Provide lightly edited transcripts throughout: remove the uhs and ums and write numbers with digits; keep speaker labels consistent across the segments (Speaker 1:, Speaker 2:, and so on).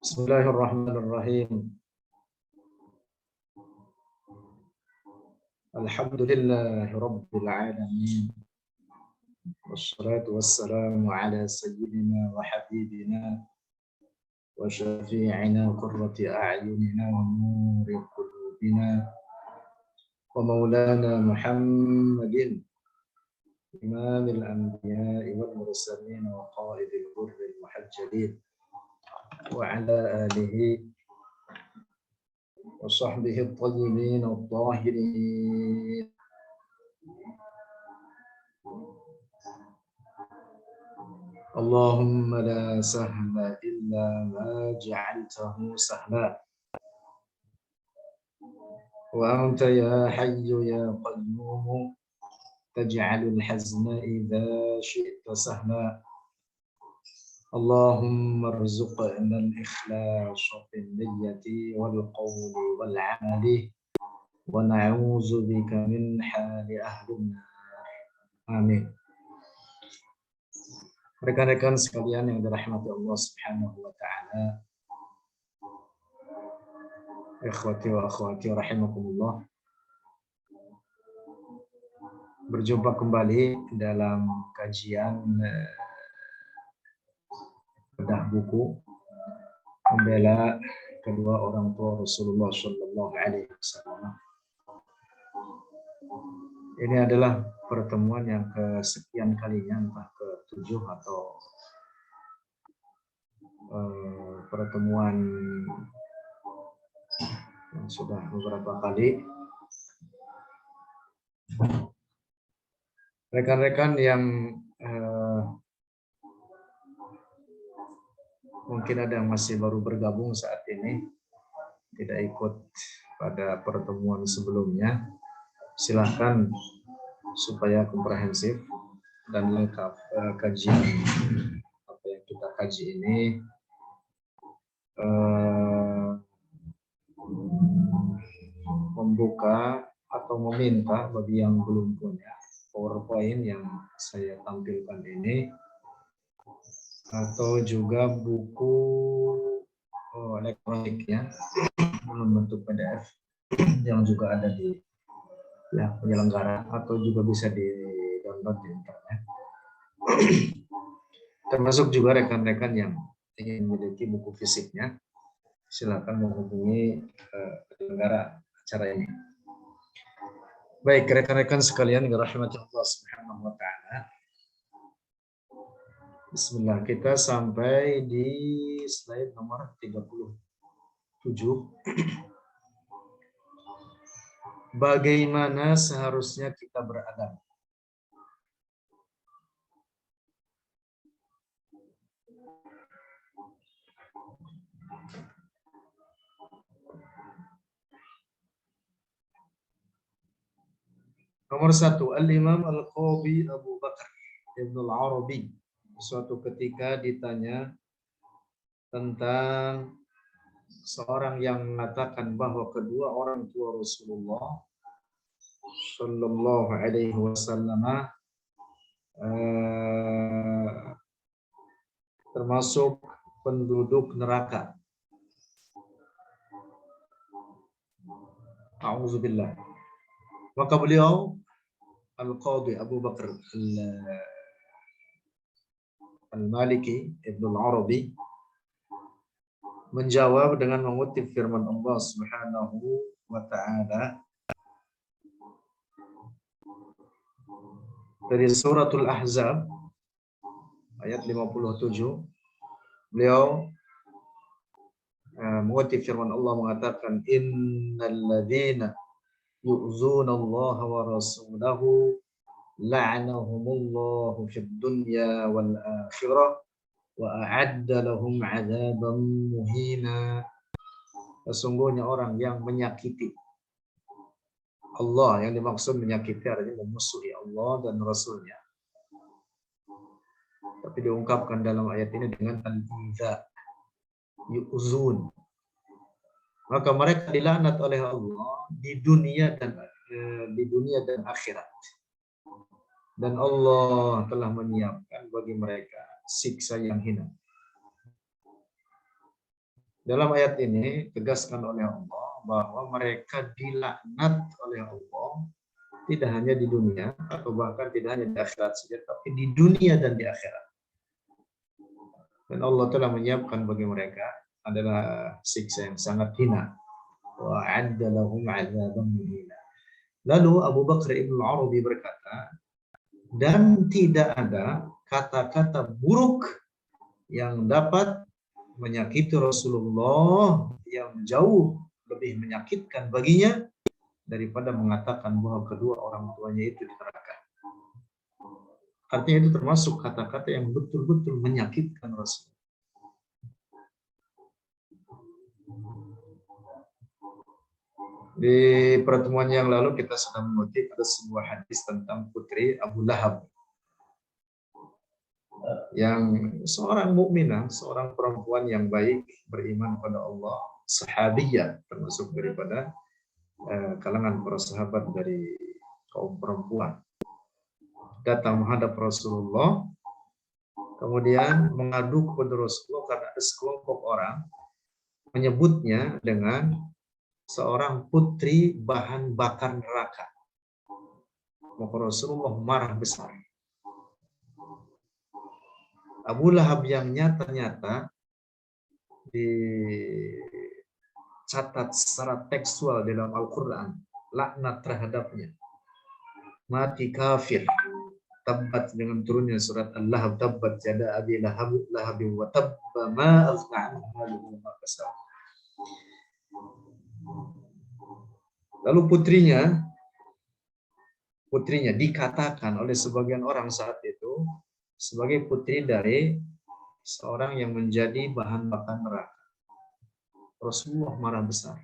Speaker 1: Bismillahirrahmanirrahim. Alhamdulillahi rabbil alamin. Wassalatu wassalamu ala sayyidina wa habibina wa syafi'ina qurrati a'yunina wa nuri qulubina wa maulana Muhammadin imamil anbiya'i wal mursalin wa qaidil ghurril muhajjalin wa ala alihi wa sahbihi at-tayyibin at-tahirin. Allahumma la sahla illa ma ja'altahu sahla wa anta ya hayyu ya qayyum taj'alul hazna idza syi'ta sahla. Allahumma arzuqna al-ikhlasa fil niyyati wal qawli wal 'amali wa na'udzu bika min hali ahli an-nar. Amin. Rekan-rekan sekalian yang dirahmati Allah Subhanahu wa taala. Ikhwati wa akhwati rahimakumullah. Berjumpa kembali dalam kajian bedah buku membela kedua orang tua Rasulullah sallallahu alaihi wasallam. Ini adalah pertemuan yang kesekian kalinya, entah ke-7 atau pertemuan yang sudah beberapa kali. Rekan-rekan yang mungkin ada yang masih baru bergabung saat ini, tidak ikut pada pertemuan sebelumnya, silahkan supaya komprehensif dan lengkap kajian apa yang kita kaji ini, membuka atau meminta bagi yang belum punya PowerPoint yang saya tampilkan ini, atau juga buku elektroniknya dalam bentuk PDF yang juga ada di penyelenggara, atau juga bisa di-download di internet. Termasuk juga rekan-rekan yang ingin memiliki buku fisiknya, silakan menghubungi penyelenggara acara ini. Baik, rekan-rekan sekalian yang dirahmati Allah Subhanahu wa taala. Bismillah, kita sampai di slide nomor 37. Bagaimana seharusnya kita beradab? Nomor 1, Al-Imam Al-Qadhi Abu Bakar Ibn Al-Arabi suatu ketika ditanya tentang seorang yang mengatakan bahwa kedua orang tua Rasulullah Sallallahu Alaihi Wasallam termasuk penduduk neraka. A'udzubillah. Maka beliau Al-Qadhi Abu Bakar Al-Maliki Ibn Al-Arabi menjawab dengan mengutip firman Allah Subhanahu wa taala dari suratul Ahzab ayat 57. Beliau mengutip firman Allah mengatakan, innal ladzina yu'zuna Allah wa rasulahu la'anahumullahu fid dunya wal akhirah wa a'adda lahum 'adzaban muhina. Sesungguhnya orang yang menyakiti Allah, yang dimaksud menyakiti artinya memusuhi Allah dan Rasulnya, tapi diungkapkan dalam ayat ini dengan al-iza, yu'zun, maka mereka dilaknat oleh Allah di dunia dan akhirat, dan Allah telah menyiapkan bagi mereka siksa yang hina. Dalam ayat ini tegaskan oleh Allah bahwa mereka dilaknat oleh Allah tidak hanya di dunia atau bahkan tidak hanya di akhirat saja, tapi di dunia dan di akhirat. Dan Allah telah menyiapkan bagi mereka adalah siksa yang sangat hina. Wa'adda lahum 'adzaban muhina. Lalu Abu Bakar Ibnu Arabi berkata, dan tidak ada kata-kata buruk yang dapat menyakiti Rasulullah yang jauh lebih menyakitkan baginya daripada mengatakan bahwa kedua orang tuanya itu di neraka. Artinya itu termasuk kata-kata yang betul-betul menyakitkan Rasul. Di pertemuan yang lalu kita sudah mengutip ada sebuah hadis tentang putri Abu Lahab yang seorang mukminah, seorang perempuan yang baik, beriman pada Allah, sahabiyah, termasuk daripada kalangan para sahabat dari kaum perempuan, datang menghadap Rasulullah, kemudian mengadu kepada Rasulullah karena ada sekelompok orang menyebutnya dengan seorang putri bahan bakar neraka. Maka Rasulullah marah besar. Abu Lahab yang nyata-nyata dicatat secara tekstual dalam Al-Quran, laknat terhadapnya, mati kafir, tabbat dengan turunnya surat Al-Lahab, tabbat jada abi lahab wa tabba ma aghna anhu maluhu ma kasab. Lalu putrinya dikatakan oleh sebagian orang saat itu sebagai putri dari seorang yang menjadi bahan bakar neraka. Rasulullah marah besar.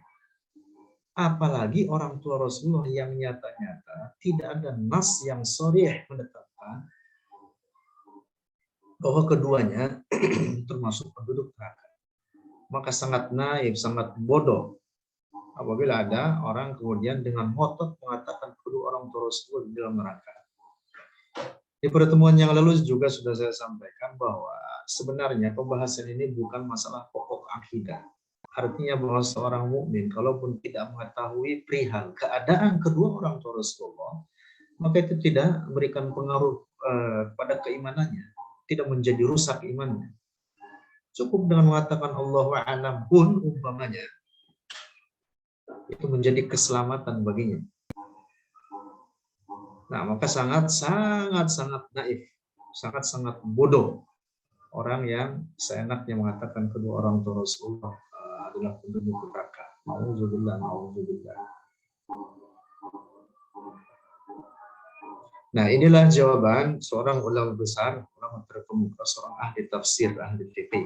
Speaker 1: Apalagi orang tua Rasulullah yang nyata-nyata tidak ada nas yang sharih menetapkan bahwa keduanya termasuk penduduk neraka. Maka sangat naif, sangat bodoh apabila ada orang kemudian dengan ngotot mengatakan kedua orang tua Rasulullah di dalam neraka. Di pertemuan yang lalu juga sudah saya sampaikan bahwa sebenarnya pembahasan ini bukan masalah pokok akidah. Artinya bahwa seorang mukmin kalaupun tidak mengetahui perihal keadaan kedua orang tua Rasulullah, maka itu tidak memberikan pengaruh pada keimanannya, tidak menjadi rusak imannya. Cukup dengan mengatakan Allahu a'lam pun umpamanya itu menjadi keselamatan baginya. Nah, maka sangat naif, sangat bodoh orang yang seenaknya mengatakan kedua orang tua Rasulullah adalah penduduk neraka. Nauzubillah. Nah, inilah jawaban seorang ulama besar, ulama terkemuka, seorang ahli tafsir, ahli fikih.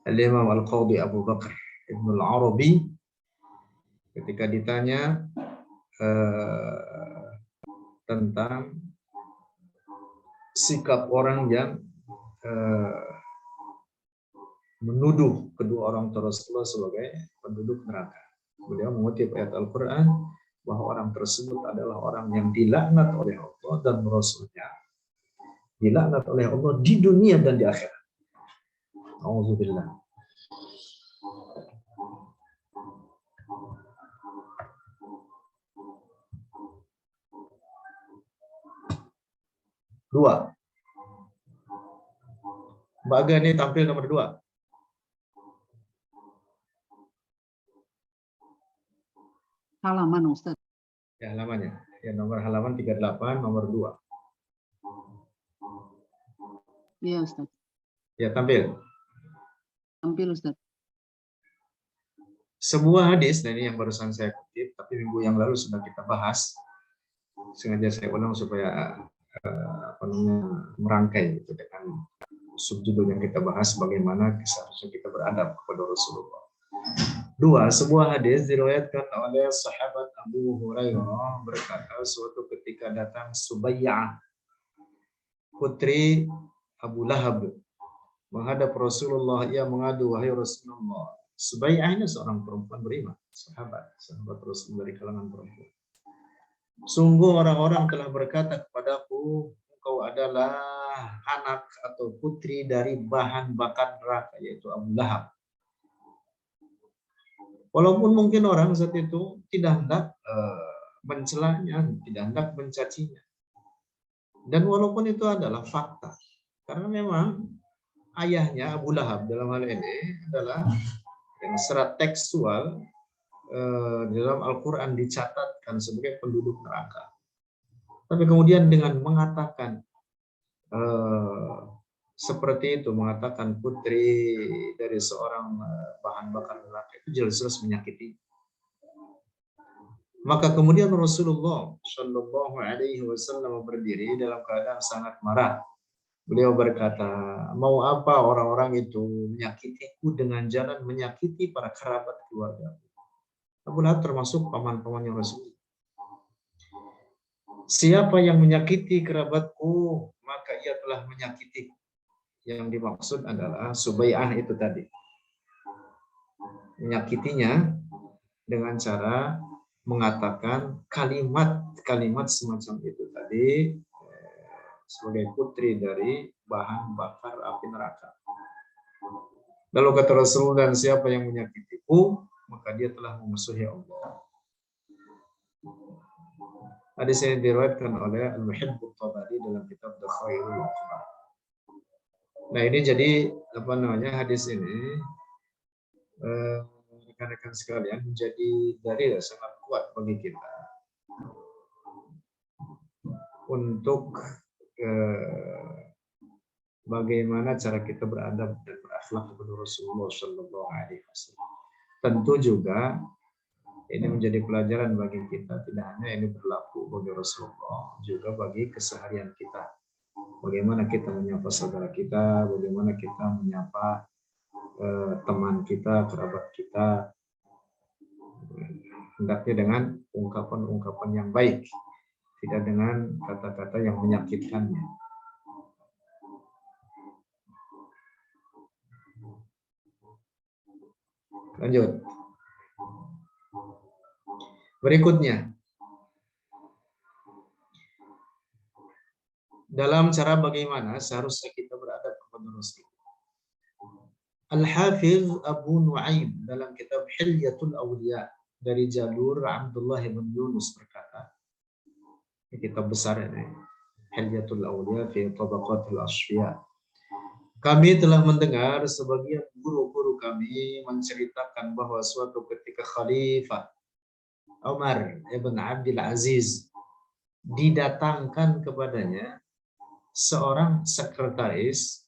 Speaker 1: Al-Imam Al-Qadhi Abu Bakar Ibnu Al-Arabi ketika ditanya tentang sikap orang yang menuduh kedua orang tua Rasulullah sebagai penduduk neraka. Beliau mengutip ayat Al-Quran bahwa orang tersebut adalah orang yang dilaknat oleh Allah dan Rasulnya, dilaknat oleh Allah di dunia dan di akhirat. Auzubillah. Dua. Mbak Gani tampil nomor 2.
Speaker 2: Halaman, Ustaz.
Speaker 1: Ya, halamannya. Ya, nomor halaman 38, nomor 2.
Speaker 2: Iya, Ustaz.
Speaker 1: Ya, tampil.
Speaker 2: Tampil, Ustaz.
Speaker 1: Sebuah hadis, dan ini yang barusan saya kutip, tapi minggu yang lalu sudah kita bahas. Sengaja saya ulang supaya merangkai gitu, dengan subjudul yang kita bahas bagaimana seharusnya kita beradab kepada Rasulullah. 2. Sebuah hadis diriwayatkan oleh sahabat Abu Hurairah berkata, suatu ketika datang Subayyah, putri Abu Lahab, menghadap Rasulullah. Ia mengadu, wahai Rasulullah. Subayyah ini seorang perempuan beriman, sahabat Rasul dari kalangan perempuan. Sungguh orang-orang telah berkata kepadaku, engkau adalah anak atau putri dari bahan bakar neraka, yaitu Abu Lahab. Walaupun mungkin orang saat itu tidak hendak mencelanya, tidak hendak mencacinya. Dan walaupun itu adalah fakta, karena memang ayahnya Abu Lahab dalam hal ini adalah yang secara tekstual dalam Al-Quran dicatatkan sebagai penduduk neraka. Tapi kemudian dengan mengatakan seperti itu, mengatakan putri dari seorang bahan bakar neraka, itu jelas-jelas menyakiti. Maka kemudian Rasulullah Shallallahu Alaihi Wasallam berdiri dalam keadaan sangat marah. Beliau berkata, mau apa orang-orang itu menyakitiku dengan jalan menyakiti para kerabat keluarga. Abu Lahab termasuk paman-pamannya Rasul. Siapa yang menyakiti kerabatku, maka ia telah menyakiti. Yang dimaksud adalah Subai'ah itu tadi. Menyakitinya dengan cara mengatakan kalimat-kalimat semacam itu tadi sebagai putri dari bahan bakar api neraka. Lalu kata Rasul, dan siapa yang menyakitiku, maka dia telah memusuhi Allah. Hadis ini diriwayatkan oleh Al-Muhibb At-Tabari dalam kitab Dakhairul Akhbar. Nah, ini jadi apa namanya, hadis ini rekan-rekan sekalian menjadi dalil sangat kuat bagi kita untuk bagaimana cara kita beradab dan berakhlak kepada Rasulullah Shallallahu Alaihi Wasallam. Tentu juga ini menjadi pelajaran bagi kita, tidak hanya ini berlaku bagi Rasulullah, juga bagi keseharian kita. Bagaimana kita menyapa saudara kita, bagaimana kita menyapa teman kita, kerabat kita, hendaknya dengan ungkapan-ungkapan yang baik, tidak dengan kata-kata yang menyakitkannya. Lanjut. Berikutnya, dalam cara bagaimana seharusnya kita beradab kepada Rasul. Al-Hafiz Abu Nu'aim dalam kitab Hilyatul Awliya dari jalur Abdullah bin Yunus berkata, ini kitab besar ini, Hilyatul Awliya fi Tabaqatil Asfiya. Kami telah mendengar sebagian guru-guru kami menceritakan bahwa suatu ketika Khalifah Umar ibn Abdul Aziz didatangkan kepadanya seorang sekretaris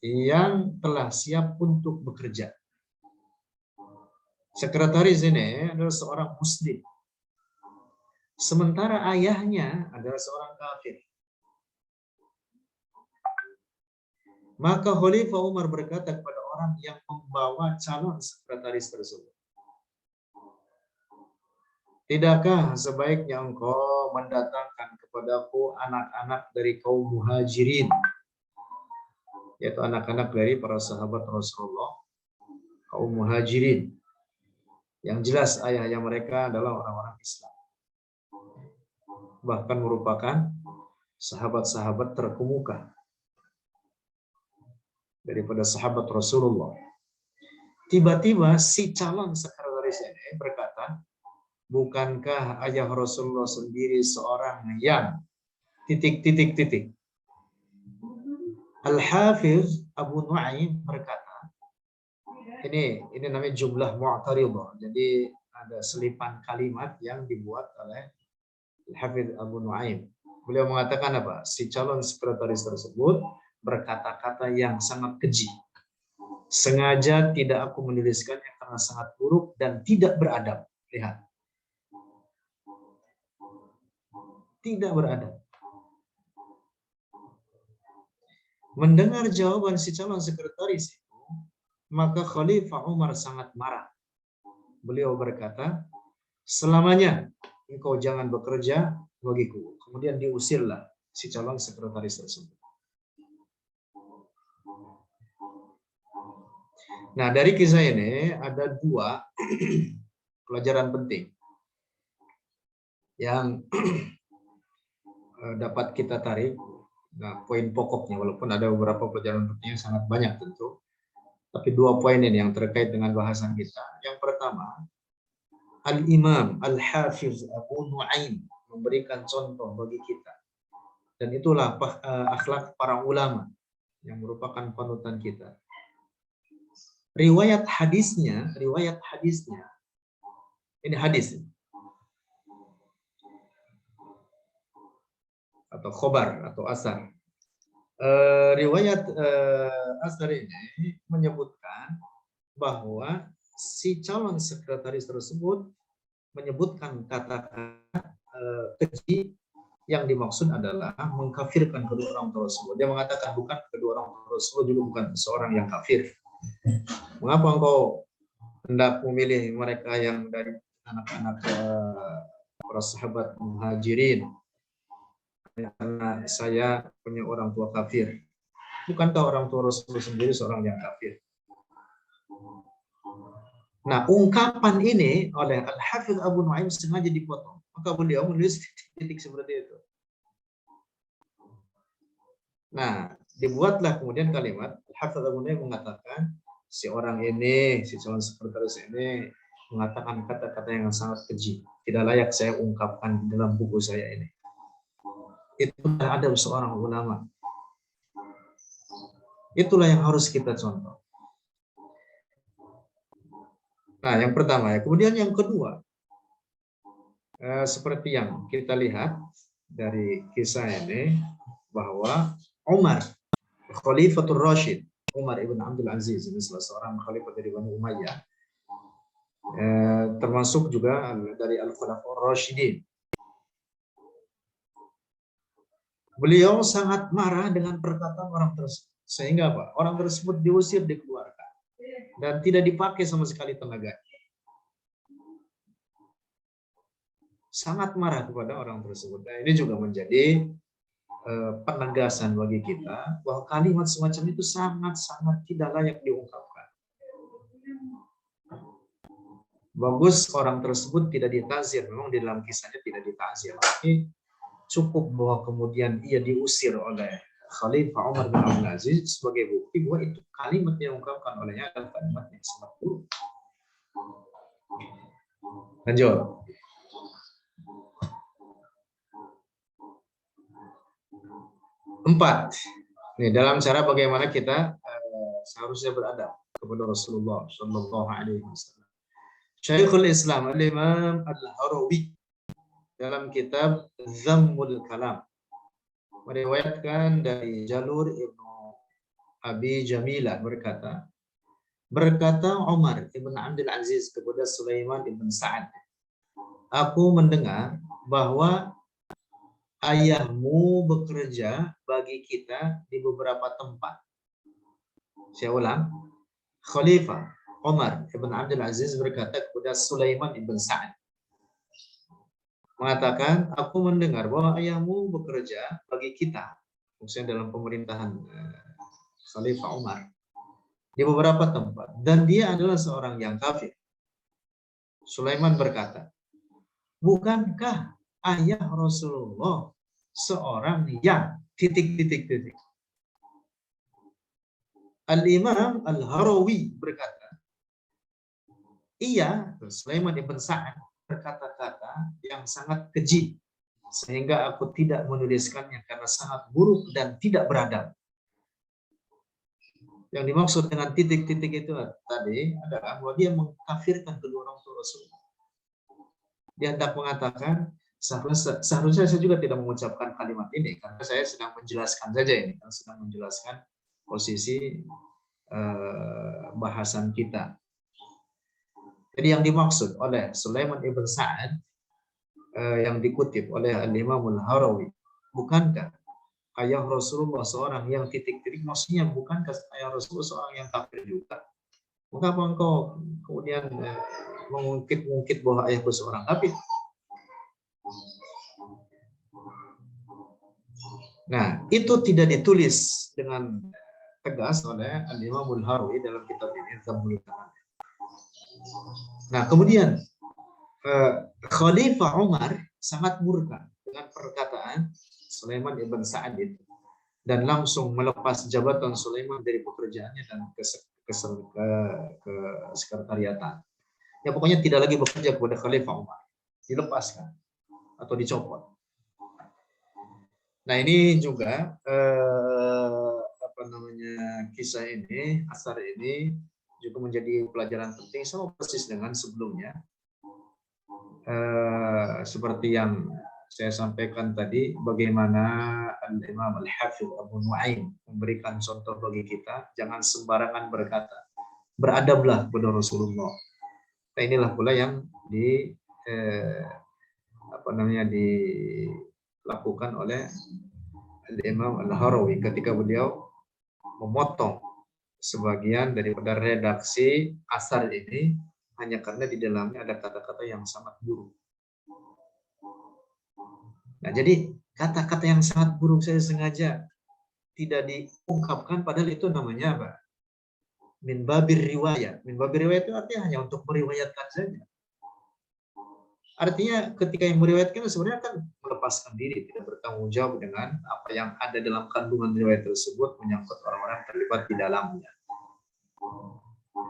Speaker 1: yang telah siap untuk bekerja. Sekretaris ini adalah seorang muslim, sementara ayahnya adalah seorang kafir. Maka Khalifah Umar berkata kepada orang yang membawa calon sekretaris tersebut, tidakkah sebaiknya engkau mendatangkan kepadaku anak-anak dari kaum muhajirin, yaitu anak-anak dari para sahabat Rasulullah, kaum muhajirin, yang jelas ayahnya mereka adalah orang-orang Islam, bahkan merupakan sahabat-sahabat terkemuka daripada sahabat Rasulullah. Tiba-tiba si calon sekretaris ini berkata, bukankah ayah Rasulullah sendiri seorang yang ... Al-Hafiz Abu Nu'aim berkata, ini namanya jumlah mu'taridah. Jadi ada selipan kalimat yang dibuat oleh Al-Hafiz Abu Nu'aim. Beliau mengatakan apa? Si calon sekretaris tersebut berkata-kata yang sangat keji. Sengaja tidak aku menuliskannya karena sangat buruk dan tidak beradab. Lihat. Tidak beradab. Mendengar jawaban si calon sekretaris itu, maka Khalifah Umar sangat marah. Beliau berkata, selamanya engkau jangan bekerja bagiku. Kemudian diusirlah si calon sekretaris tersebut. Nah, dari kisah ini ada dua pelajaran penting yang dapat kita tarik. Nah, poin pokoknya, walaupun ada beberapa pelajaran penting yang sangat banyak tentu. Tapi 2 poin ini yang terkait dengan bahasan kita. Yang pertama, Al-Imam Al-Hafiz Abu Nu'aim memberikan contoh bagi kita. Dan itulah akhlak para ulama yang merupakan panutan kita. Riwayat hadisnya, ini hadis atau khobar atau asar. Riwayat asar ini menyebutkan bahwa si calon sekretaris tersebut menyebutkan kata-kata keji yang dimaksud adalah mengkafirkan kedua orang tersebut. Dia mengatakan bukan kedua orang tersebut juga bukan seorang yang kafir. Mengapa engkau hendak memilih mereka yang dari anak-anak para sahabat muhajirin? Karena saya punya orang tua kafir. Bukankah orang tua Rasulullah sendiri seorang yang kafir? Nah, ungkapan ini oleh Al-Hafidz Abu Nu'aim sengaja dipotong. Maka beliau menulis titik seperti itu. Nah, dibuatlah kemudian kalimat Al-Hafidz Abu Nu'aim mengatakan si orang ini, si calon sekretaris ini mengatakan kata-kata yang sangat keji. Tidak layak saya ungkapkan dalam buku saya ini. Itulah adab seorang ulama. Itulah yang harus kita contoh. Nah, yang pertama ya. Kemudian yang kedua, seperti yang kita lihat dari kisah ini, bahwa Umar, Khalifatul Rashid, Umar ibn Abdul Aziz, ini salah seorang khalifah dari Bani Umayyah, termasuk juga dari Al-Khulafaur Rashidin. Beliau sangat marah dengan perkataan orang tersebut. Sehingga apa? Orang tersebut diusir, dikeluarkan. Dan tidak dipakai sama sekali tenaga. Sangat marah kepada orang tersebut. Nah, ini juga menjadi penegasan bagi kita bahwa kalimat semacam itu sangat-sangat tidak layak diungkapkan. Bagus orang tersebut tidak ditazir. Memang di dalam kisahnya tidak ditazir. Tapi cukup bahwa kemudian ia diusir oleh Khalifah Umar bin Abdul Aziz sebagai bukti bahwa itu kalimat yang diungkapkan olehnya adalah kalimat yang sangat buruk. Lanjut. Empat. Nih, dalam cara bagaimana kita seharusnya beradab kepada Rasulullah Shallallahu Alaihi Wasallam. Syekhul Islam Al-Imam Al-Harawi dalam kitab Zammul Kalam meriwayatkan dari jalur Ibnu Abi Jamilah berkata Umar ibn Abdul Aziz kepada Sulaiman ibn Sa'ad, aku mendengar bahwa ayahmu bekerja bagi kita di beberapa tempat. Saya ulang, Khalifah Umar ibn Abdul Aziz berkata kepada Sulaiman ibn Sa'ad, mengatakan, aku mendengar bahwa ayahmu bekerja bagi kita, maksudnya dalam pemerintahan Khalifah Umar, di beberapa tempat, dan dia adalah seorang yang kafir. Sulaiman berkata, bukankah ayah Rasulullah seorang yang titik-titik-titik? Al-Imam Al-Harawi berkata, iya, Sulaiman ibn Sa'ad berkata-kata yang sangat keji sehingga aku tidak menuliskannya karena sangat buruk dan tidak beradab. Yang dimaksud dengan titik-titik itu tadi adalah bahwa dia mengkafirkan kedua orang tua Rasulullah. Dia hendak mengatakan seharusnya saya juga tidak mengucapkan kalimat ini karena saya sedang menjelaskan saja ini, sedang menjelaskan posisi bahasan kita. Jadi yang dimaksud oleh Sulaiman ibn Sa'ad yang dikutip oleh Al-Imam Al-Harawi, bukankah ayah Rasulullah seorang yang titik-titik, maksudnya bukankah ayah Rasulullah seorang yang kafir juga? Mengapa engkau kemudian mengungkit-ungkit bahwa ayahku seorang kafir? Nah, itu tidak ditulis dengan tegas oleh Al-Imam Al-Harawi dalam kitab ini, Zammul Kalam. Nah, kemudian Khalifah Umar sangat murka dengan perkataan Sulaiman ibn Sa'ad itu dan langsung melepas jabatan Sulaiman dari pekerjaannya dan ke sekretariatan. Ya pokoknya tidak lagi bekerja kepada Khalifah Umar, dilepaskan atau dicopot. Nah ini juga kisah ini, asar ini juga menjadi pelajaran penting sama persis dengan sebelumnya. Seperti yang saya sampaikan tadi, bagaimana Imam Al-Hafidh Abu Nu'aim memberikan contoh bagi kita, jangan sembarangan berkata, beradablah kepada Rasulullah. Nah, inilah pula yang dilakukan oleh Imam Al-Harawi ketika beliau memotong sebagian daripada redaksi asar ini hanya karena di dalamnya ada kata-kata yang sangat buruk. Nah, jadi kata-kata yang sangat buruk saya sengaja tidak diungkapkan, padahal itu namanya apa? Min babir riwayat. Min babir riwayat itu artinya hanya untuk meriwayatkan saja. Artinya ketika yang meriwayatkan sebenarnya kan melepaskan diri, tidak bertanggung jawab dengan apa yang ada dalam kandungan riwayat tersebut menyangkut orang-orang terlibat di dalamnya.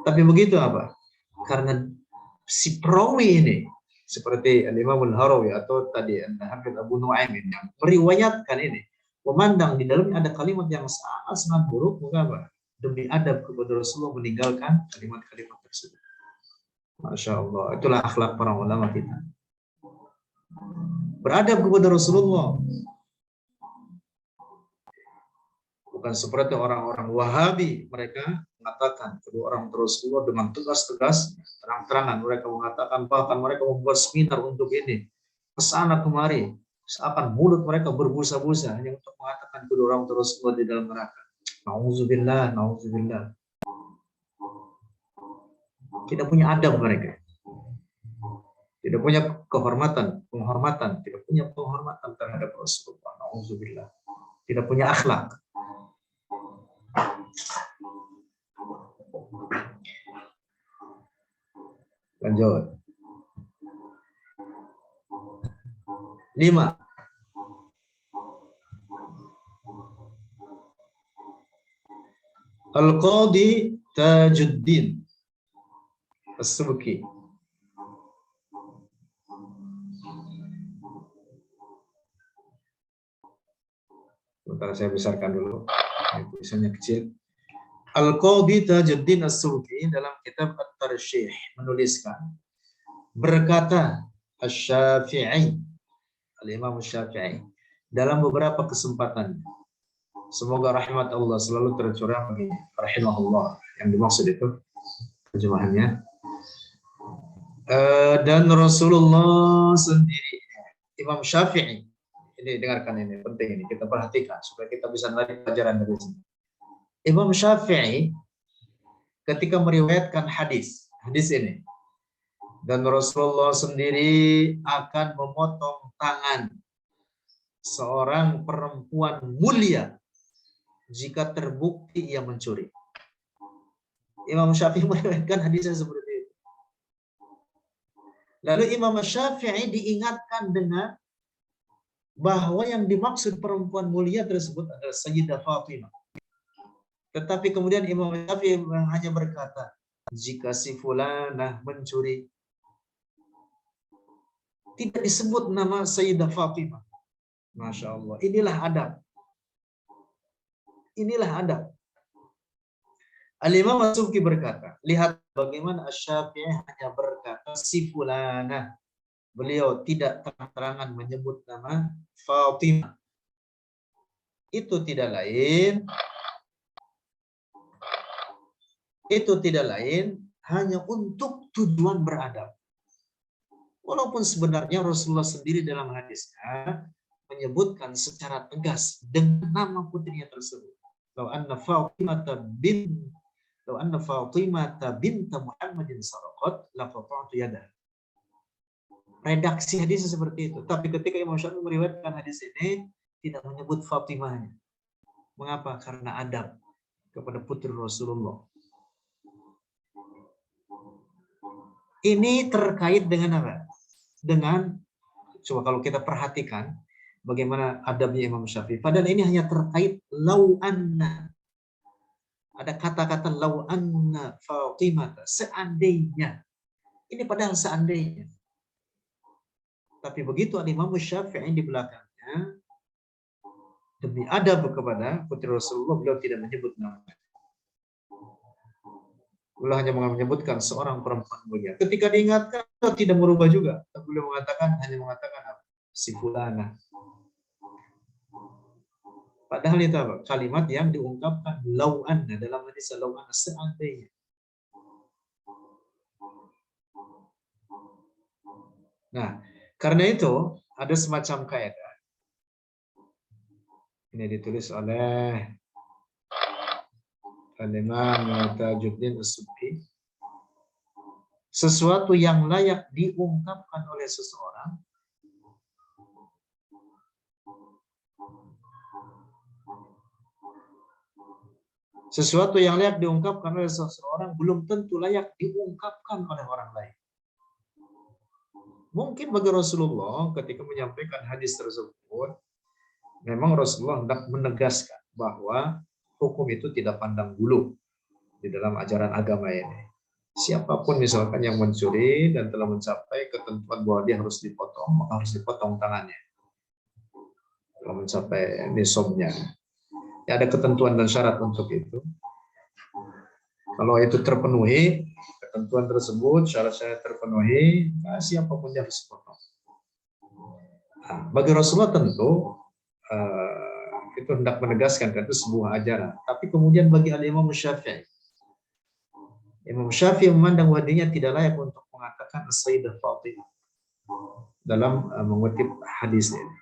Speaker 1: Tapi begitu apa? Karena si perawi ini seperti Imam Al-Harawi atau tadi Al-Hafidh Abu Nu'aim yang meriwayatkan ini, memandang di dalamnya ada kalimat yang sangat buruk, maka apa? Demi adab kepada Rasulullah meninggalkan kalimat-kalimat tersebut. Masya Allah, itulah akhlak para ulama kita. Beradab kepada Rasulullah. Bukan seperti orang-orang Wahabi, mereka mengatakan kedua orang Rasulullah dengan tegas-tegas, terang-terangan mereka mengatakan, bahkan mereka membuat seminar untuk ini, kesana kemari, seakan mulut mereka berbusa-busa hanya untuk mengatakan kedua orang Rasulullah di dalam neraka. Nauzubillah, nauzubillah. Tidak punya adab mereka, tidak punya penghormatan, tidak punya penghormatan terhadap Rasulullah. Nauzubillah. Tidak punya akhlak. Lanjut. 5. Al-Qadhi Tajuddin As-Subki. Sebentar saya besarkan dulu. Tulisannya kecil. Al-Qadhi Tajuddin As-Subki dalam kitab At-Tarsyih menuliskan, berkata Asy-Syafi'i, Al-Imam Asy-Syafi'i dalam beberapa kesempatan, semoga rahmat Allah selalu tercurah bagi rahimahullah, yang dimaksud itu terjemahannya, dan Rasulullah sendiri, Imam Syafi'i ini, dengarkan ini, penting ini, kita perhatikan supaya kita bisa menarik pelajaran dari sini. Imam Syafi'i ketika meriwayatkan hadis ini, dan Rasulullah sendiri akan memotong tangan seorang perempuan mulia jika terbukti ia mencuri. Imam Syafi'i meriwayatkan hadisnya seperti itu. Lalu Imam Syafi'i diingatkan dengan bahwa yang dimaksud perempuan mulia tersebut adalah Sayyidah Fatimah. Tetapi kemudian Imam Syafi'i hanya berkata, jika si fulanah mencuri, tidak disebut nama Sayyidah Fatimah. Masya Allah, inilah adab. Inilah adab. Al-Imam As-Subki berkata, lihat bagaimana Asy-Syafi'i hanya berkata si fulanah. Beliau tidak terang-terangan menyebut nama Fatimah. Itu tidak lain hanya untuk tujuan beradab. Walaupun sebenarnya Rasulullah sendiri dalam hadisnya menyebutkan secara tegas dengan nama putrinya tersebut. Lau anna Fatimata binta Muhammadin saraqat la qata'tu yadah. Redaksi hadisnya seperti itu. Tapi ketika Imam Syafi'i meriwayatkan hadis ini tidak menyebut Fatimahnya. Mengapa? Karena adab kepada putri Rasulullah. Ini terkait dengan apa? Dengan, coba kalau kita perhatikan bagaimana adabnya Imam Syafi'i. Padahal ini hanya terkait lau anna. Ada kata-kata lau anna Fatimah, seandainya. Ini padahal seandainya. Tapi begitu Imam Syafi'i di belakangnya, demi adab kepada putri Rasulullah, beliau tidak menyebut nama. Beliau hanya menyebutkan seorang perempuan mulia. Ketika diingatkan, beliau tidak merubah juga. Tapi beliau hanya mengatakan apa? Si fulana. Padahal itu apa? Kalimat yang diungkapkan lau anna, dalam hadis lau anna, seandainya. Nah, karena itu ada semacam kaidah. Ini ditulis oleh Al-Imam Tajuddin As-Subki. Sesuatu yang layak diungkapkan oleh seseorang belum tentu layak diungkapkan oleh orang lain. Mungkin bagi Rasulullah ketika menyampaikan hadis tersebut, memang Rasulullah hendak menegaskan bahwa hukum itu tidak pandang bulu di dalam ajaran agama ini. Siapapun misalkan yang mencuri dan telah mencapai ketentuan bahwa dia harus dipotong, maka harus dipotong tangannya. Kalau mencapai nisabnya. Ya, ada ketentuan dan syarat untuk itu. Kalau itu terpenuhi, ketentuan tersebut, syarat-syarat terpenuhi, nah siapapun dia harus potong. Nah, bagi Rasulullah tentu itu hendak menegaskan itu sebuah ajaran. Tapi kemudian bagi Imam Syafi'i, Imam Syafi'i memandang wadinya tidak layak untuk mengatakan Sayyidah Fatimah dalam mengutip hadis ini.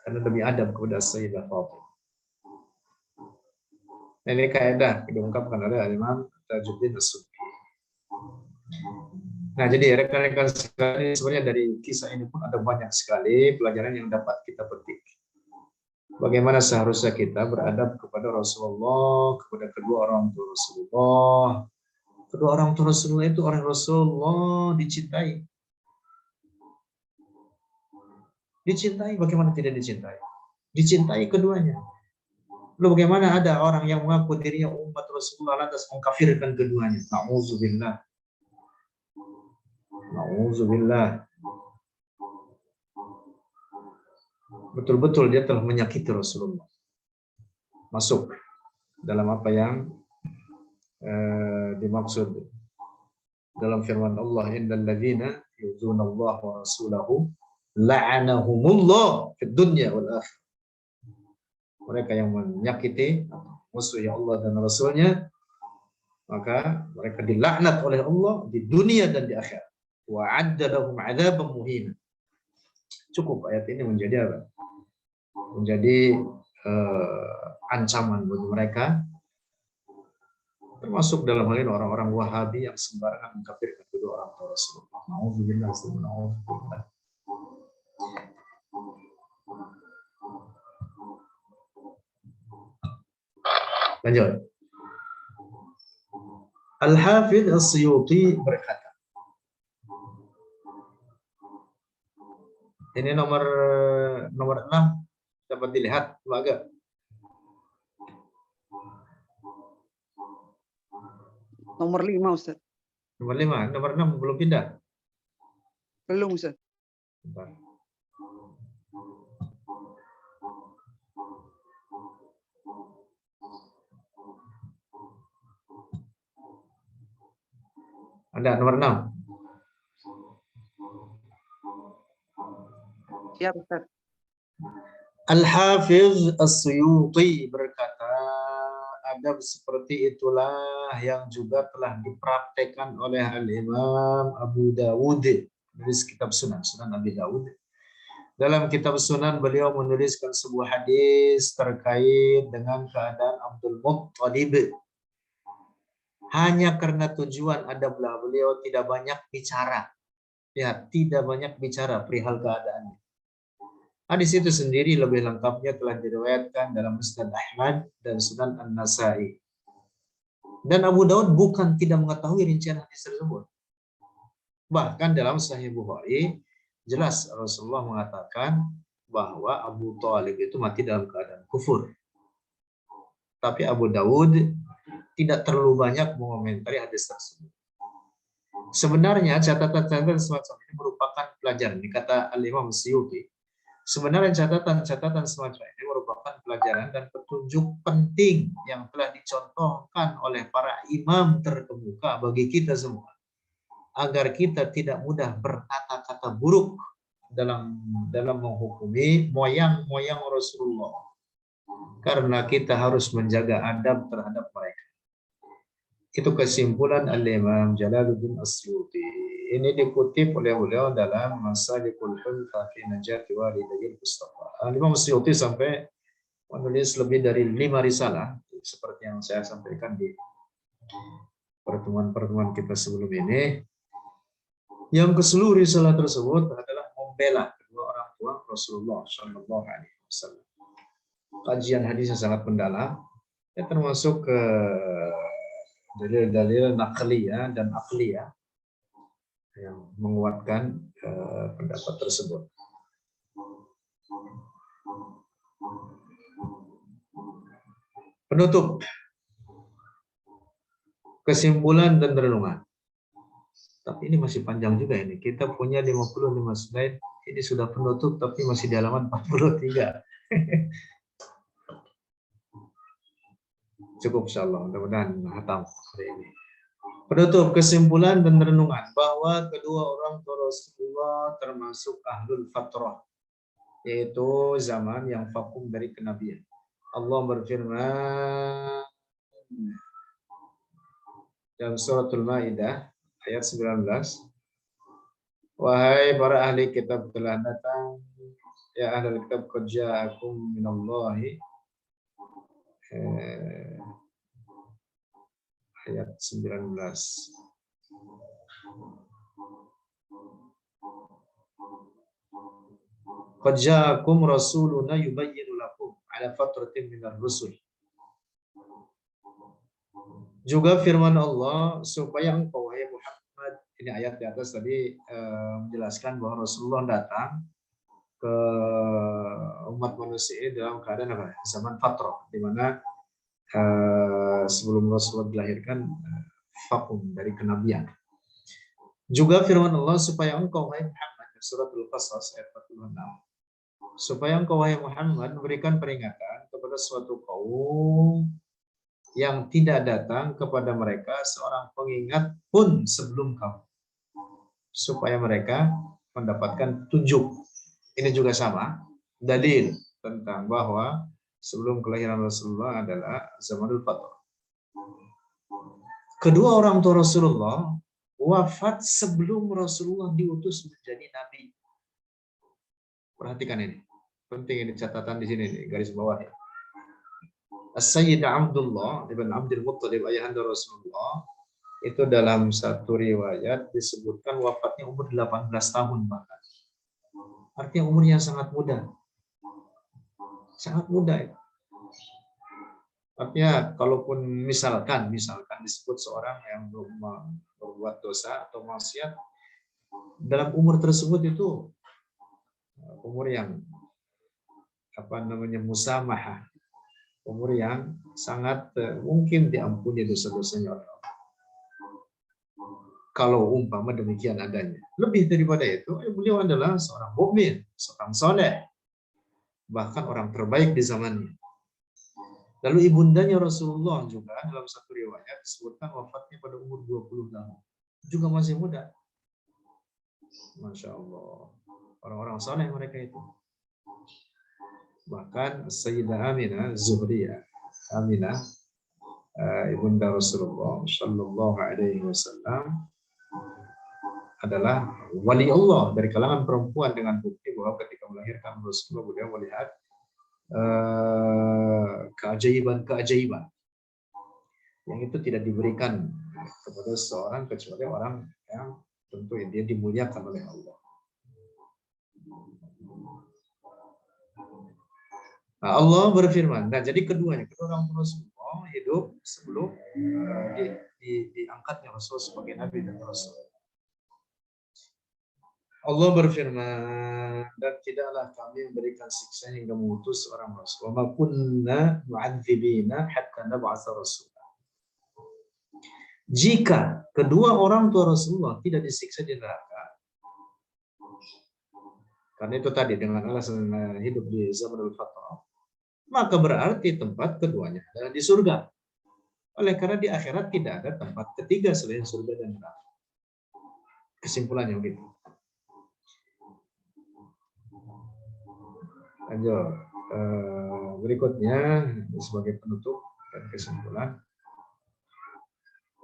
Speaker 1: Karena demi adab kepada Sayyidah Fatimah. Ini kaidah diungkapkan oleh Imam Tajuddin As-Subki. Nah, jadi rekan-rekan sekalian, sebenarnya dari kisah ini pun ada banyak sekali pelajaran yang dapat kita petik. Bagaimana seharusnya kita beradab kepada Rasulullah, kepada kedua orang tua Rasulullah. Kedua orang tua Rasulullah itu orang Rasulullah dicintai. Dicintai, bagaimana tidak dicintai? Dicintai keduanya. Lalu bagaimana ada orang yang mengaku dirinya umat Rasulullah lantas mengkafirkan keduanya? Na'udzubillah. Na'udzubillah. Betul-betul dia telah menyakiti Rasulullah. Masuk dalam apa yang dimaksud dalam firman Allah, innal ladzina yu'dzuna Allah wa rasulahu la'anahumullah fid dunya wal akhirah. Mereka yang menyakiti musuh Allah dan Rasulnya, maka mereka dilaknat oleh Allah di dunia dan di akhirat. Wa 'adda lahum 'adzaban muhina. Cukup ayat ini menjadi apa? Menjadi ancaman bagi mereka, termasuk dalam hal ini orang-orang Wahabi yang sembarangan mengkafirkan kedua orang tua Rasulullah. Nauzubillah. Lanjut. Al-Hafidz As-Suyuti berkata. Ini nomor 6 dapat dilihat agak.
Speaker 2: Nomor 5, Ustaz.
Speaker 1: Nomor 5, nomor 6 belum pindah.
Speaker 2: Belum, Ustaz.
Speaker 1: Bentar. Ada nomor 6.
Speaker 2: Siap, Ustaz.
Speaker 1: Al-Hafidz As-Suyuti berkata, adab seperti itulah yang juga telah dipraktekkan oleh Al-Imam Abu Dawud, menulis kitab Sunan Abi Dawud. Dalam kitab Sunan beliau menuliskan sebuah hadis terkait dengan keadaan Abdul Muttalib. Hanya karena tujuan adablah beliau tidak banyak bicara. Ya, tidak banyak bicara perihal keadaannya. Hadis itu sendiri lebih lengkapnya telah diriwayatkan dalam Musnad Ahmad dan Sunan An-Nasa'i. Dan Abu Daud bukan tidak mengetahui rincian hadis tersebut. Bahkan dalam Sahih Bukhari jelas Rasulullah mengatakan bahwa Abu Thalib itu mati dalam keadaan kufur. Tapi Abu Daud tidak terlalu banyak mengomentari hadis tersebut. Sebenarnya catatan-catatan semacam ini merupakan pelajaran. Ini kata Al-Imam Suyuti. Sebenarnya catatan-catatan semacam ini merupakan pelajaran dan petunjuk penting yang telah dicontohkan oleh para imam terkemuka bagi kita semua, agar kita tidak mudah berkata-kata buruk dalam menghukumi moyang-moyang Rasulullah, karena kita harus menjaga adab terhadap mereka. Itu kesimpulan Al-Imam Jalaluddin As-Suyuti. Ini dikutip oleh beliau dalam Masalikul Hulfa fi Najati Walidayil Mustafa. Al-Imam As-Suyuti sampai menulis lebih dari 5 risalah, seperti yang saya sampaikan di pertemuan-pertemuan kita sebelum ini. Yang keseluruh risalah tersebut adalah membela kedua orang tua Rasulullah Shallallahu Alaihi Wasallam. Kajian hadisnya sangat mendalam, ya, termasuk dalil-dalil naqliyah dan aqliyah yang menguatkan pendapat tersebut. Penutup, kesimpulan dan renungan. Tapi ini masih panjang juga ini. Kita punya 55 slide. Ini sudah penutup tapi masih di halaman 43. Cukup insyaallah, mudah-mudahan hatam hari ini. Penutup, kesimpulan dan renungan bahwa kedua orang tua Rasulullah termasuk ahlul fatrah, yaitu zaman yang vakum dari kenabian. Allah berfirman dalam suratul Maidah ayat 19, wahai para ahli kitab telah datang, ya ahli kitab qad ja'akum minallahi, ayat 19. Qad ja'akum rasuluna yubayyinu lakum ala fatratin minar rusul. Juga firman Allah, supaya engkau wahai Muhammad, ini ayat di atas tadi menjelaskan bahwa Rasulullah datang ke umat manusia dalam keadaan apa? Zaman fatrah, di mana sebelum Rasulullah dilahirkan vakum dari kenabian. Juga firman Allah, supaya engkau wahai Muhammad, surat Al-Qasas ayat 46, supaya engkau wahai Muhammad memberikan peringatan kepada suatu kaum yang tidak datang kepada mereka seorang pengingat pun sebelum kamu, supaya mereka mendapatkan petunjuk. Ini juga sama, dalil tentang bahwa sebelum kelahiran Rasulullah adalah zamanul fatrah. Kedua orang tua Rasulullah wafat sebelum Rasulullah diutus menjadi nabi. Perhatikan ini, penting ini catatan di sini nih, garis bawah ya. As-Sayyid Abdullah ibn Abdul Muttalib, ayahanda Rasulullah, itu dalam satu riwayat disebutkan wafatnya umur 18 tahun bahkan. Artinya umurnya sangat muda. Sangat muda ya. Artinya kalaupun misalkan disebut seorang yang belum berbuat dosa atau maksiat, dalam umur tersebut itu umur yang musamahah, umur yang sangat mungkin diampuni dosa-dosanya oleh Allah. Kalau umpama demikian adanya. Lebih daripada itu, beliau adalah seorang mukmin, seorang soleh, bahkan orang terbaik di zamannya. Lalu ibundanya Rasulullah juga dalam satu riwayat disebutkan wafatnya pada umur 20 tahun. Juga masih muda. Masya Allah. Orang-orang soleh mereka itu. Bahkan Sayyidah Aminah Zuhriyah, Aminah ibunda Rasulullah Shallallahu Alaihi Wasallam, adalah wali Allah dari kalangan perempuan, dengan bukti bahwa ketika melahirkan Rasulullah beliau melihat keajaiban-keajaiban yang itu tidak diberikan kepada seorang kecuali orang yang tentu dia dimuliakan oleh Allah. Nah, Allah berfirman, nah jadi kedua orang Rasulullah hidup sebelum diangkatnya Rasul sebagai Nabi dan Rasul. Allah berfirman, dan tidaklah kami memberikan siksa hingga mengutus seorang Rasul. Wa ma kunna mu'adzibina hatta nab'atsa rasula. Jika kedua orang tua Rasulullah tidak disiksa di neraka, karena itu tadi dengan alasan hidup di zaman al-fatrah, maka berarti tempat keduanya adalah di surga. Oleh karena di akhirat tidak ada tempat ketiga selain surga dan neraka. Kesimpulannya begitu. Lanjut. Berikutnya sebagai penutup dan kesimpulan.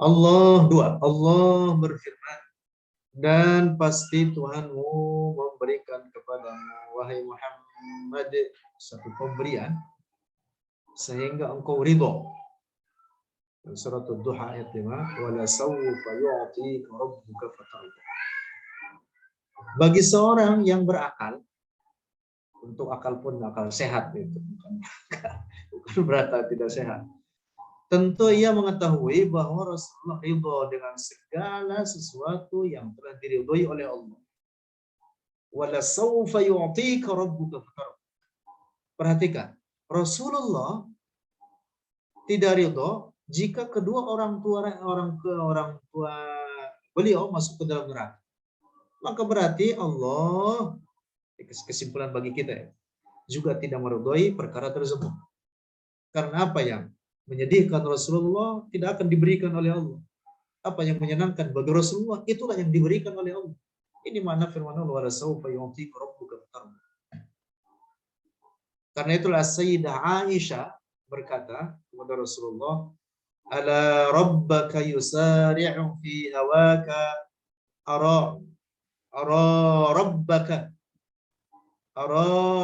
Speaker 1: Allah berfirman, dan pasti Tuhanmu memberikan kepadamu, wahai Muhammad, satu pemberian sehingga engkau ridho. Surat Ad-Duha ayat 5, wala sawfa yu'tika rabbuka fatarda. Bagi seorang yang berakal, untuk akal pun akal sehat itu, bukan berarti tidak sehat. Tentu ia mengetahui bahwa Rasulullah ridho dengan segala sesuatu yang telah diridhoi oleh Allah. Wala sawfa yu'tika rabbuka fatarda. Perhatikan, Rasulullah tidak ridho jika kedua orang tua beliau masuk ke dalam neraka. Maka berarti Allah, kesimpulan bagi kita ya, juga tidak meridhoi perkara tersebut. Karena apa yang menyedihkan Rasulullah tidak akan diberikan oleh Allah. Apa yang menyenangkan bagi Rasulullah itulah yang diberikan oleh Allah. Ini makna firman Allah, wala sawfa yu'tika rabbuka fatarda. Karena itulah Sayyidah Aisyah berkata kepada Rasulullah, ala rabbaka yusari'u fi hawaka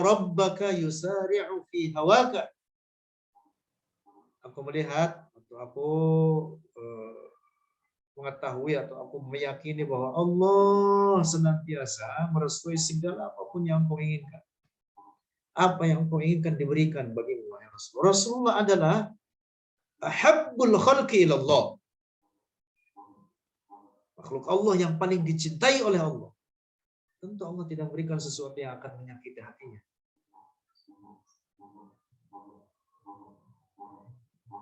Speaker 1: rabbaka yusari'u fi hawaka. Aku melihat atau aku mengetahui atau aku meyakini bahwa Allah senantiasa merestui segala apapun yang kau inginkan. Apa yang kau inginkan diberikan bagimu, wahai Rasulullah. Rasulullah adalah ahabbul khalqi ilallah. Makhluk Allah yang paling dicintai oleh Allah. Tentu Allah tidak memberikan sesuatu yang akan menyakiti hatinya.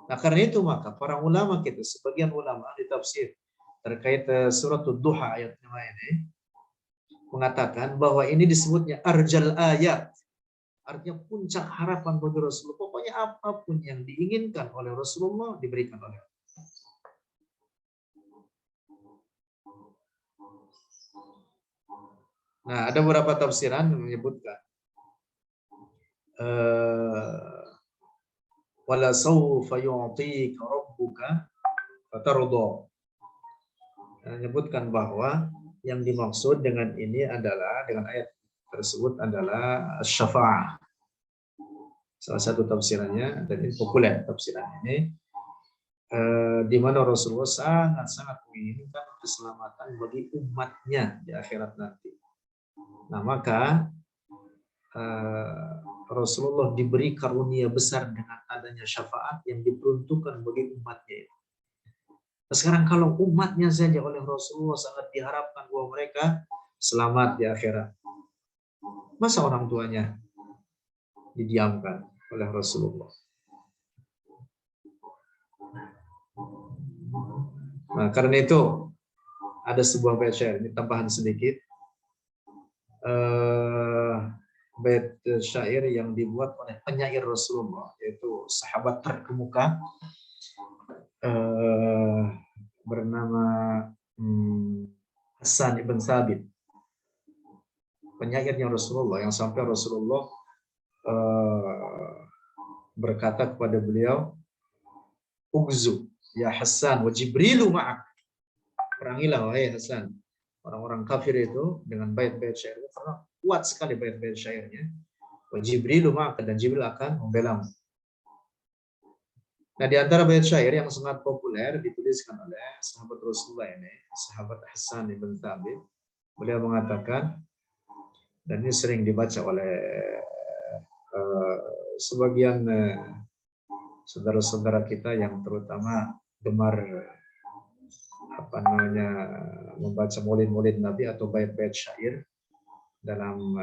Speaker 1: Nah, karena itu maka para ulama kita, sebagian ulama di tafsir terkait surat Ad-Duha ayat 5 ini mengatakan bahwa ini disebutnya arjal ayat. Artinya puncak harapan bagi Rasulullah. Pokoknya apapun yang diinginkan oleh Rasulullah diberikan oleh Allah. Nah, ada beberapa tafsiran yang menyebutkan wala sawfa yu'tika rabbuka fatarda. Menyebutkan bahwa yang dimaksud dengan ini adalah, dengan ayat tersebut adalah syafa'ah. Salah satu tafsirannya, dan ini populer tafsiran ini, di mana Rasulullah sangat-sangat menginginkan keselamatan bagi umatnya di akhirat nanti. Nah, maka Rasulullah diberi karunia besar dengan adanya syafaat yang diperuntukkan bagi umatnya. Sekarang kalau umatnya saja oleh Rasulullah sangat diharapkan bahwa mereka selamat di akhirat, masa orang tuanya didiamkan oleh Rasulullah? Nah, karena itu ada sebuah bait syair, ini tambahan sedikit, bait syair yang dibuat oleh penyair Rasulullah, yaitu sahabat terkemuka bernama Hasan ibn Thabit, penyairnya Rasulullah, yang sampai Rasulullah berkata kepada beliau, ugzu ya Hasan wa Jibrilu ma'ak. Perangilah wahai Hasan orang-orang kafir itu dengan bait-bait syairnya, karena kuat sekali bait-bait syairnya. Wa Jibrilu ma'ak, dan Jibril akan membelamu. Nah, di antara bait syair yang sangat populer dituliskan oleh sahabat Rasulullah ini, sahabat Hasan ibn Thabit, beliau mengatakan, dan ini sering dibaca oleh sebagian saudara-saudara kita yang terutama gemar membaca maulid-maulid Nabi atau bait-bait syair dalam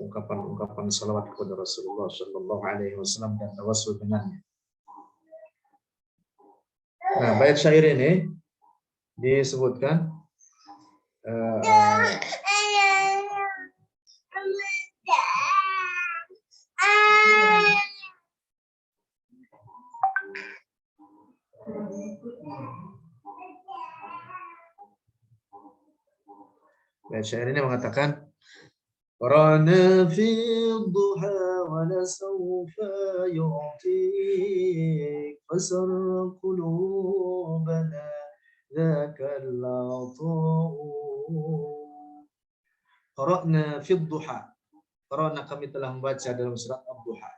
Speaker 1: ungkapan salawat kepada Rasulullah Shallallahu Alaihi Wasallam dan tawassul dengannya. Nah, bait syair ini disebutkan bait syair ini mengatakan qara'na fi dhuha wa la sawfa yu'tik fasar qulubana dzakal ata'u. Qara'na fi dhuha. Qara'na kami telah membaca dalam surat Ad-Duha.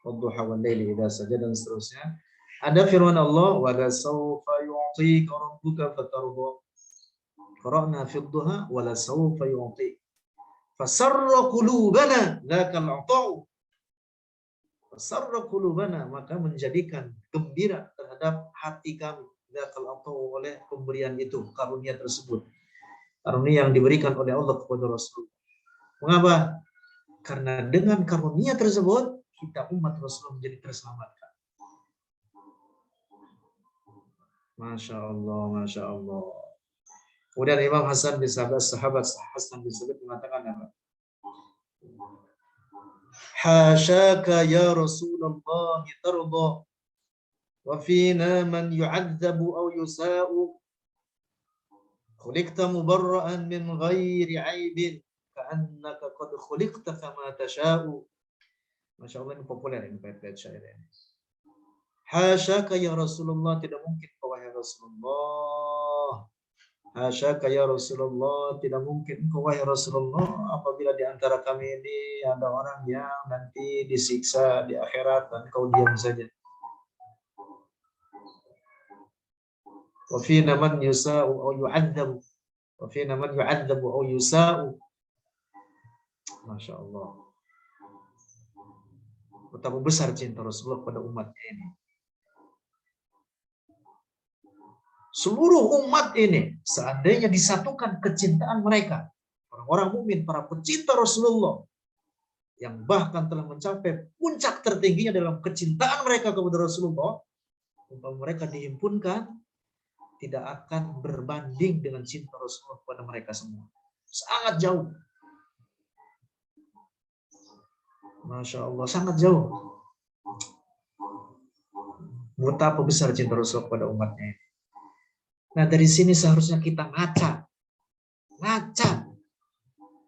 Speaker 1: Ad-Duha wal laili idza saja dan seterusnya. Ada firman Allah wa la sawfa yu'tika rabbuka fatarda. Qara'na fi dhuha wa la sawfa yu'tik. Fasarra qulubana dzakal ata'u. Fasarra qulubana, maka menjadikan gembira terhadap hati kami dzakal ata'u, oleh pemberian itu, karunia tersebut. Karunia yang diberikan oleh Allah kepada Rasul. Mengapa? Karena dengan karunia tersebut kita umat Rasul menjadi terselamatkan. Masya Allah, Masya Allah. Kemudian Imam Hasan bin Sabit, sahabat Hasan bin Sabit mengatakan apa? Hasyaka ya Rasulullah tarda wa fina man yu'adzabu aw yusa'u khuliqta mubarra'an min ghairi 'aibin ka'annaka qad khuliqta kama tasha'u. Masya Allah, ini populer ini bait-bait syair ini. Hasyaka ya Rasulullah, tidak mungkin kau wahai Rasulullah. Hasyaka ya Rasulullah, tidak mungkin engkau wahai Rasulullah apabila di antara kami ini ada orang yang nanti disiksa di akhirat dan kau diam saja. Wa fina man yusa'u aw yu'adzabu. Wa fina man yu'adzabu aw yusa'u. Masya Allah. Betapa besar cinta Rasulullah pada umatnya ini. Seluruh umat ini seandainya disatukan kecintaan mereka, orang-orang mukmin, para pecinta Rasulullah, yang bahkan telah mencapai puncak tertingginya dalam kecintaan mereka kepada Rasulullah, umpama mereka dihimpunkan, tidak akan berbanding dengan cinta Rasulullah kepada mereka semua. Sangat jauh. Masya Allah, sangat jauh. Betapa besar cinta Rasulullah kepada umatnya. Nah, dari sini seharusnya kita ngaca.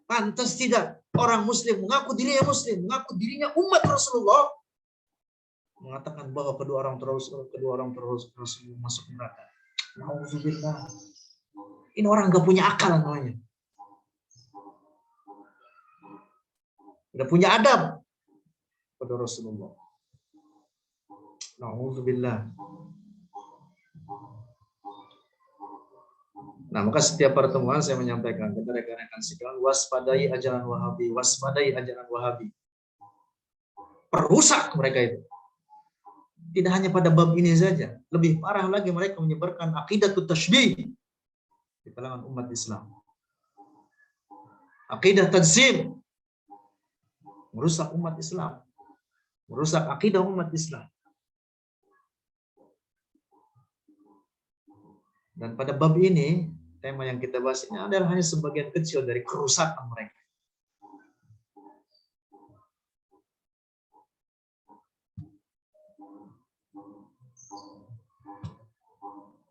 Speaker 1: Pantas tidak orang muslim mengaku dirinya muslim, mengaku dirinya umat Rasulullah, mengatakan bahwa kedua orang terus masuk neraka. Nauzubillah. Ini orang gak punya akal namanya. Tidak punya adab pada Rasulullah. Nauzubillah. Nah, maka setiap pertemuan saya menyampaikan kepada rekan-rekan sekalian, waspadai ajaran Wahabi, waspadai ajaran Wahabi. Perusak mereka itu. Tidak hanya pada bab ini saja, lebih parah lagi mereka menyebarkan aqidatut tasybih di kalangan umat Islam. Aqidah tajsim, merusak umat Islam, merusak akidah umat Islam. Dan pada bab ini, tema yang kita bahas ini adalah hanya sebagian kecil dari kerusakan mereka.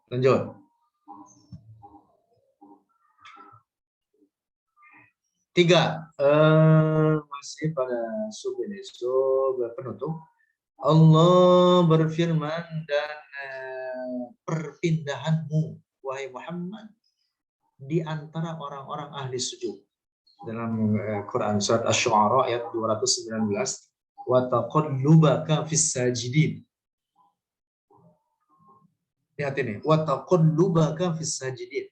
Speaker 1: Lanjut. 3. Masih pada sub ini, sub penutup. Allah berfirman, dan perpindahanmu, wahai Muhammad, di antara orang-orang ahli sujud. Dalam Quran surat Asy-Syu'ara ayat 219, wa taqallubaka fis sajidin. Lihat ini, wa taqallubaka fis sajidin.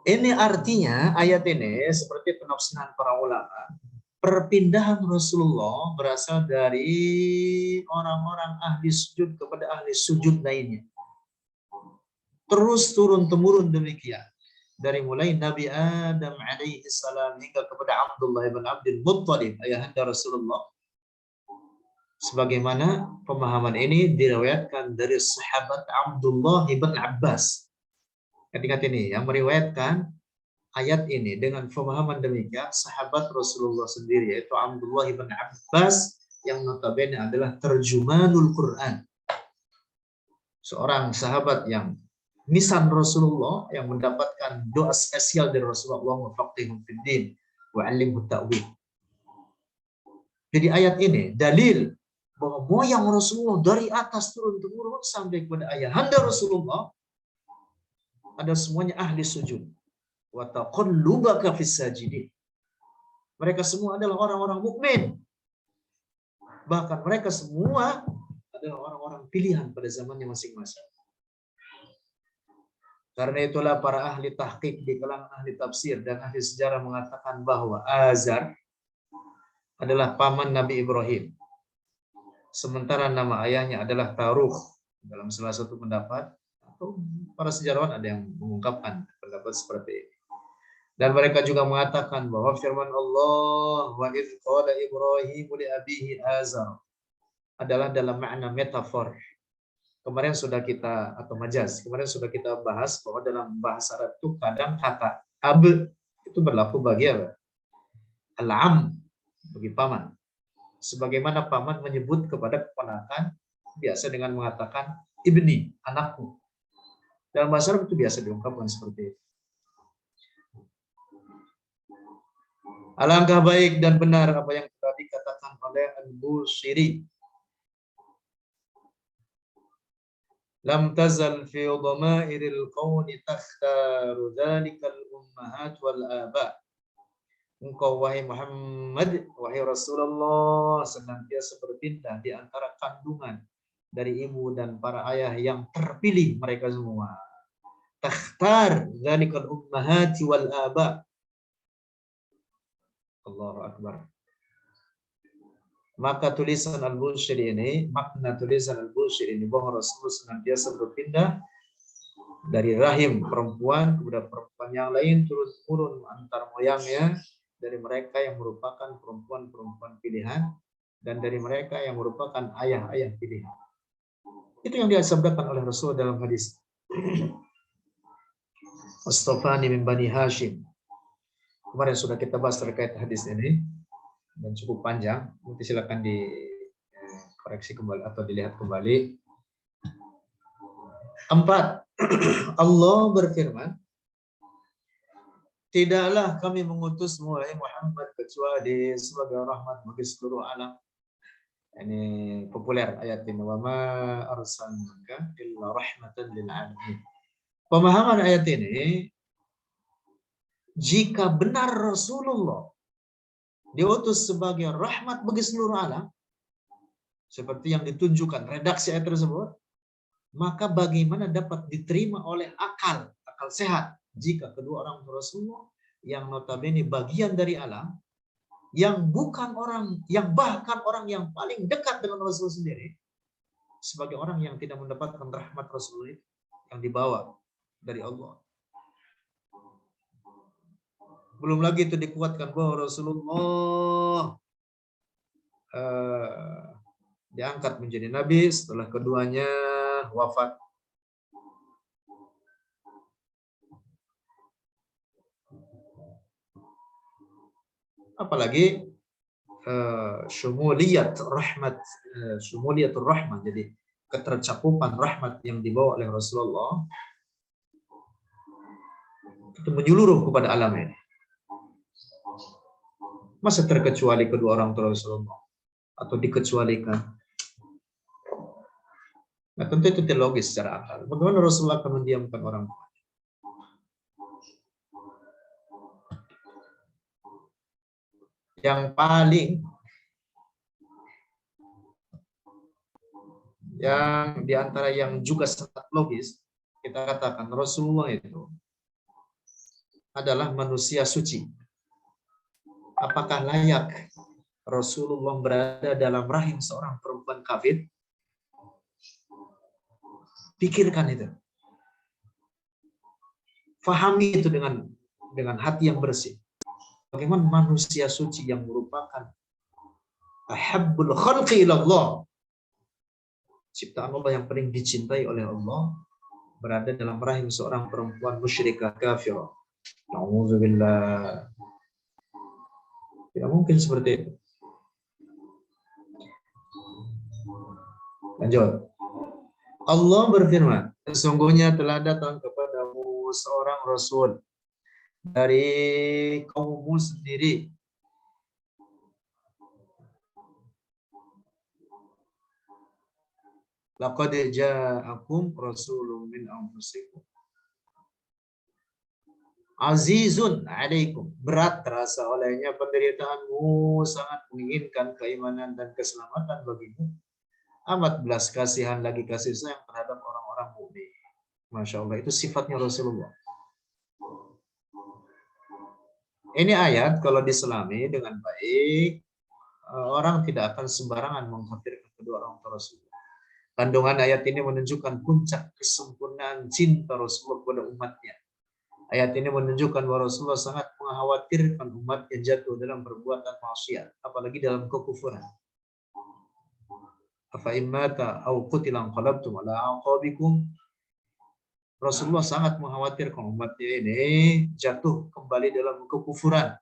Speaker 1: Ini artinya ayat ini seperti penafsiran para ulama, perpindahan Rasulullah berasal dari orang-orang ahli sujud kepada ahli sujud lainnya. Terus turun-temurun demikian. Dari mulai Nabi Adam alaihi salam hingga kepada Abdullah bin Abdul Muttalib, ayahanda Rasulullah. Sebagaimana pemahaman ini diriwayatkan dari sahabat Abdullah ibn Abbas. Ingat ini, yang meriwayatkan ayat ini dengan pemahaman demikian sahabat Rasulullah sendiri, yaitu Abdullah ibn Abbas, yang notabene adalah terjumanul Quran. Seorang sahabat yang misan Rasulullah, yang mendapatkan doa spesial dari Rasulullah, wafaqihum fid din wa 'allimhu ta'wil. Jadi ayat ini dalil bahwa moyang Rasulullah dari atas turun temurun sampai kepada ayahanda Rasulullah ada semuanya ahli sujud. Wa taqallubaka fis sajidin. Mereka semua adalah orang-orang mukmin. Bahkan mereka semua adalah orang-orang pilihan pada zamannya masing-masing. Karena itulah para ahli tahqiq di kalangan ahli tafsir dan ahli sejarah mengatakan bahwa Azar adalah paman Nabi Ibrahim. Sementara nama ayahnya adalah Taruh. Dalam salah satu pendapat, atau para sejarawan ada yang mengungkapkan pendapat seperti ini. Dan mereka juga mengatakan bahwa firman Allah, wa idz qala Ibrahim li abihi Azar, adalah dalam makna metafor. Kemarin sudah kita, atau majaz, kemarin sudah kita bahas bahwa dalam bahasa Arab itu kadang kata ab itu berlaku bagi apa? Al-am, bagi paman. Sebagaimana paman menyebut kepada keponakan biasa dengan mengatakan ibni, anakku. Dalam bahasa Arab itu biasa diungkapkan seperti itu. Alangkah baik dan benar apa yang telah dikatakan oleh Al-Busiri. Lam tazal fi dhamairil qawni takhtaru dhalikal ummahat wal aba. Engkau wahai Muhammad, wahai Rasulullah, senantiasa berpindah di antara kandungan dari ibu dan para ayah yang terpilih mereka semua. Takhtar dzalikal ummahati wal aba. Allahu akbar. Maka tulisan Al-Busiri ini, makna tulisan Al-Busiri ini bahwa Rasul senantiasa berpindah dari rahim perempuan kepada perempuan yang lain turun-turun antar moyangnya, dari mereka yang merupakan perempuan-perempuan pilihan dan dari mereka yang merupakan ayah-ayah pilihan. Itu yang disabdakan oleh Rasul dalam hadis. Astafani min Bani Hashim. Kemarin sudah kita bahas terkait hadis ini dan cukup panjang. Nanti silakan dikoreksi kembali atau dilihat kembali. 4. Allah berfirman, tidaklah kami mengutus Muhammad kecuali sebagai rahmat bagi seluruh alam. Ini populer ayat ini. Wa ma arsalnaka illa rahmatan lil alamin. Pemahaman ayat ini, jika benar Rasulullah diutus sebagai rahmat bagi seluruh alam, seperti yang ditunjukkan redaksi ayat tersebut, maka bagaimana dapat diterima oleh akal sehat jika kedua orang Rasulullah yang notabene bagian dari alam, yang bukan orang, yang bahkan orang yang paling dekat dengan Rasul sendiri, sebagai orang yang tidak mendapatkan rahmat Rasul yang dibawa dari Allah. Belum lagi itu dikuatkan bahwa Rasulullah diangkat menjadi nabi setelah keduanya wafat. Apalagi syumuliyatur rahmat, jadi ketercakupan rahmat yang dibawa oleh Rasulullah itu menyeluruh kepada alam ini. Masa terkecuali kedua orang tua Rasulullah atau dikecualikan? Nah, tentu itu tidak logis secara akal. Bagaimana Rasulullah akan mendiamkan orang tua? Yang paling yang diantara yang juga sangat logis, kita katakan Rasulullah itu adalah manusia suci. Apakah layak Rasulullah berada dalam rahim seorang perempuan kafir? Pikirkan itu. Fahami itu dengan hati yang bersih. Bagaimana manusia suci yang merupakan Ahabbul khalqi ilallah. Ciptaan Allah yang paling dicintai oleh Allah berada dalam rahim seorang perempuan musyrikah kafirah. Nauzubillah. Tidak mungkin seperti itu. Lanjut. Allah berfirman, sesungguhnya telah datang kepadamu seorang rasul dari kaummu sendiri. Laqad ja'akum rasulun min anfusikum. Azizun alaikum. Berat terasa olehnya penderitaanmu, sangat menginginkan keimanan dan keselamatan bagimu. Amat belas kasihan lagi kasih sayang terhadap orang-orang mukmin. Masya Allah, itu sifatnya Rasulullah. Ini ayat kalau diselami dengan baik, orang tidak akan sembarangan mengkafirkan kedua orang tua Rasulullah. Kandungan ayat ini menunjukkan puncak kesempurnaan cinta Rasulullah kepada umatnya. Ayat ini menunjukkan bahwa Rasulullah sangat mengkhawatirkan umat yang jatuh dalam perbuatan maksiat, apalagi dalam kekufuran. Afa immata au qutilan qalabtum ala aqabikum. Rasulullah sangat mengkhawatirkan umatnya ini jatuh kembali dalam kekufuran.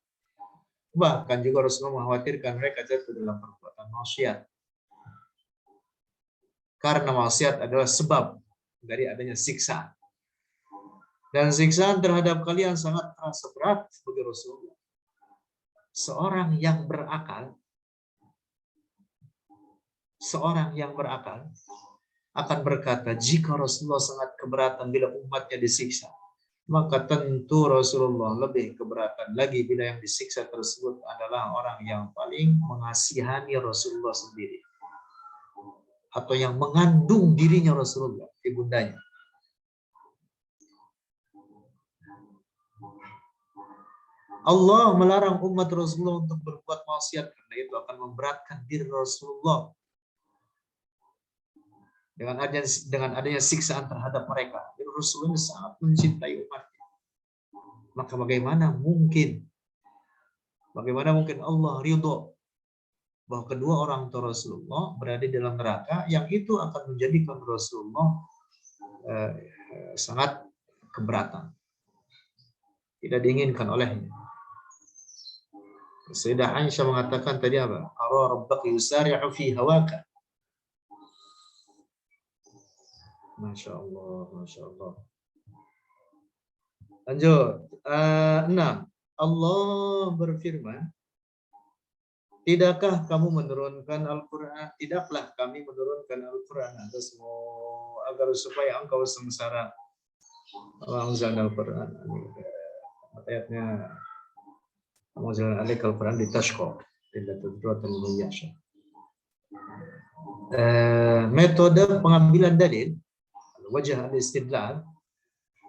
Speaker 1: Bahkan juga Rasulullah mengkhawatirkan mereka jatuh dalam perbuatan maksiat. Karena maksiat adalah sebab dari adanya siksaan. Dan siksaan terhadap kalian sangat terasa berat bagi Rasulullah. Seorang yang berakal akan berkata, jika Rasulullah sangat keberatan bila umatnya disiksa, maka tentu Rasulullah lebih keberatan lagi bila yang disiksa tersebut adalah orang yang paling mengasihani Rasulullah sendiri, atau yang mengandung dirinya Rasulullah, ibundanya. Allah melarang umat Rasulullah untuk berbuat maksiat karena itu akan memberatkan diri Rasulullah dengan adanya siksaan terhadap mereka. Jadi Rasulullah sangat mencintai umatnya. Maka bagaimana mungkin Allah ridho bahwa kedua orang tua Rasulullah berada dalam neraka, yang itu akan menjadikan Rasulullah sangat keberatan, tidak diinginkan olehnya. Sayyidah Aisyah mengatakan tadi apa? Ara rabbaka yusari'u fi hawaka. Masya Allah, Masya Allah. Lanjut. 6. Allah berfirman, tidaklah kami menurunkan Al-Quran atasmu agar supaya engkau sengsara. Anzalna Al-Quran. Ayatnya Anzalna Al-Quran litashqa illa tadhkiratan liman yakhsha. Metode pengambilan dalil, wajah al-istidlal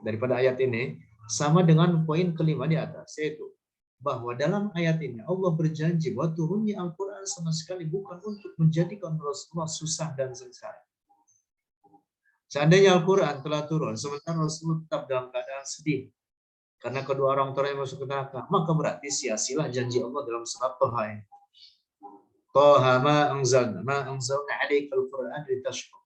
Speaker 1: daripada ayat ini sama dengan poin kelima di atas, yaitu bahwa dalam ayat ini Allah berjanji bahwa turunnya Al-Quran sama sekali bukan untuk menjadikan Rasulullah susah dan sengsara. Seandainya Al-Quran telah turun sementara Rasulullah tetap dalam keadaan sedih karena kedua orang tuanya masuk ke neraka, maka berarti sia-sialah janji Allah dalam surat Thaha ini. Thaha ma anzalna 'alaika al-Qur'an litashqa.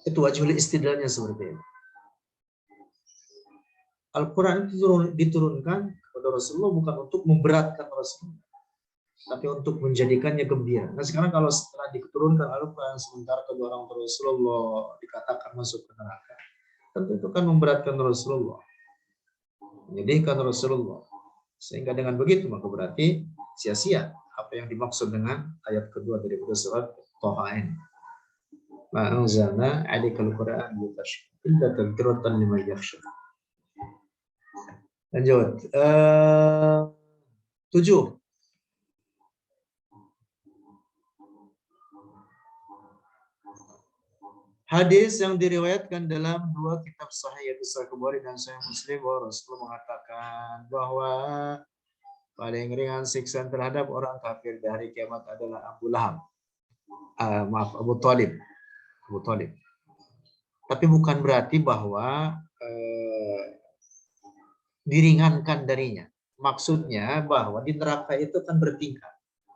Speaker 1: Itu wajib istidlalnya seperti itu. Al-Quran itu diturunkan kepada Rasulullah bukan untuk memberatkan Rasulullah, tapi untuk menjadikannya gembira. Nah sekarang kalau setelah diturunkan Al-Quran sementara kedua orang Rasulullah dikatakan masuk ke neraka, tentu itu kan memberatkan Rasulullah, menyedihkan Rasulullah. Sehingga dengan begitu maka berarti sia-sia apa yang dimaksud dengan ayat kedua dari surat Thaha ini. Ma anzalna 'alaikal Qur'ana litashqa illa tadhkiratan liman yakhsha. Lanjut. 7. Hadis yang diriwayatkan dalam dua kitab sahih, yaitu Sahih Bukhari dan Sahih Muslim, bahwa Rasulullah mengatakan bahwa paling ringan siksaan terhadap orang kafir di hari kiamat adalah Abu Thalib. Tapi bukan berarti bahwa diringankan darinya. Maksudnya bahwa di neraka itu kan bertingkat.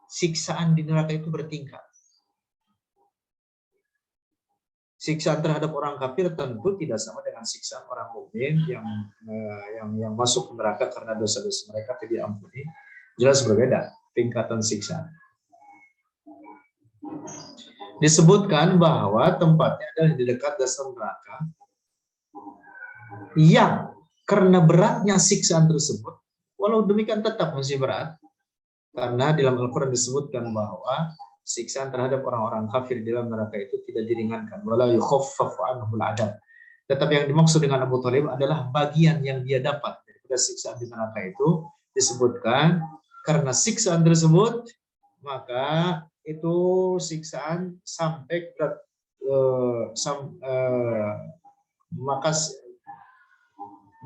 Speaker 1: Siksaan di neraka itu bertingkat. Siksaan terhadap orang kafir tentu tidak sama dengan siksaan orang mukmin yang masuk ke neraka karena dosa-dosa mereka tidak diampuni. Jelas berbeda tingkatan siksaan. Disebutkan bahwa tempatnya adalah di dekat dasar neraka yang karena beratnya siksaan tersebut, walau demikian tetap masih berat, karena di dalam Al-Quran disebutkan bahwa siksaan terhadap orang-orang kafir di dalam neraka itu tidak diringankan. Wala yukhaffafu anhumul adzab. Tetapi yang dimaksud dengan Abu Thalib adalah bagian yang dia dapat daripada siksaan di neraka itu disebutkan karena siksaan tersebut maka itu siksaan sampai berat maka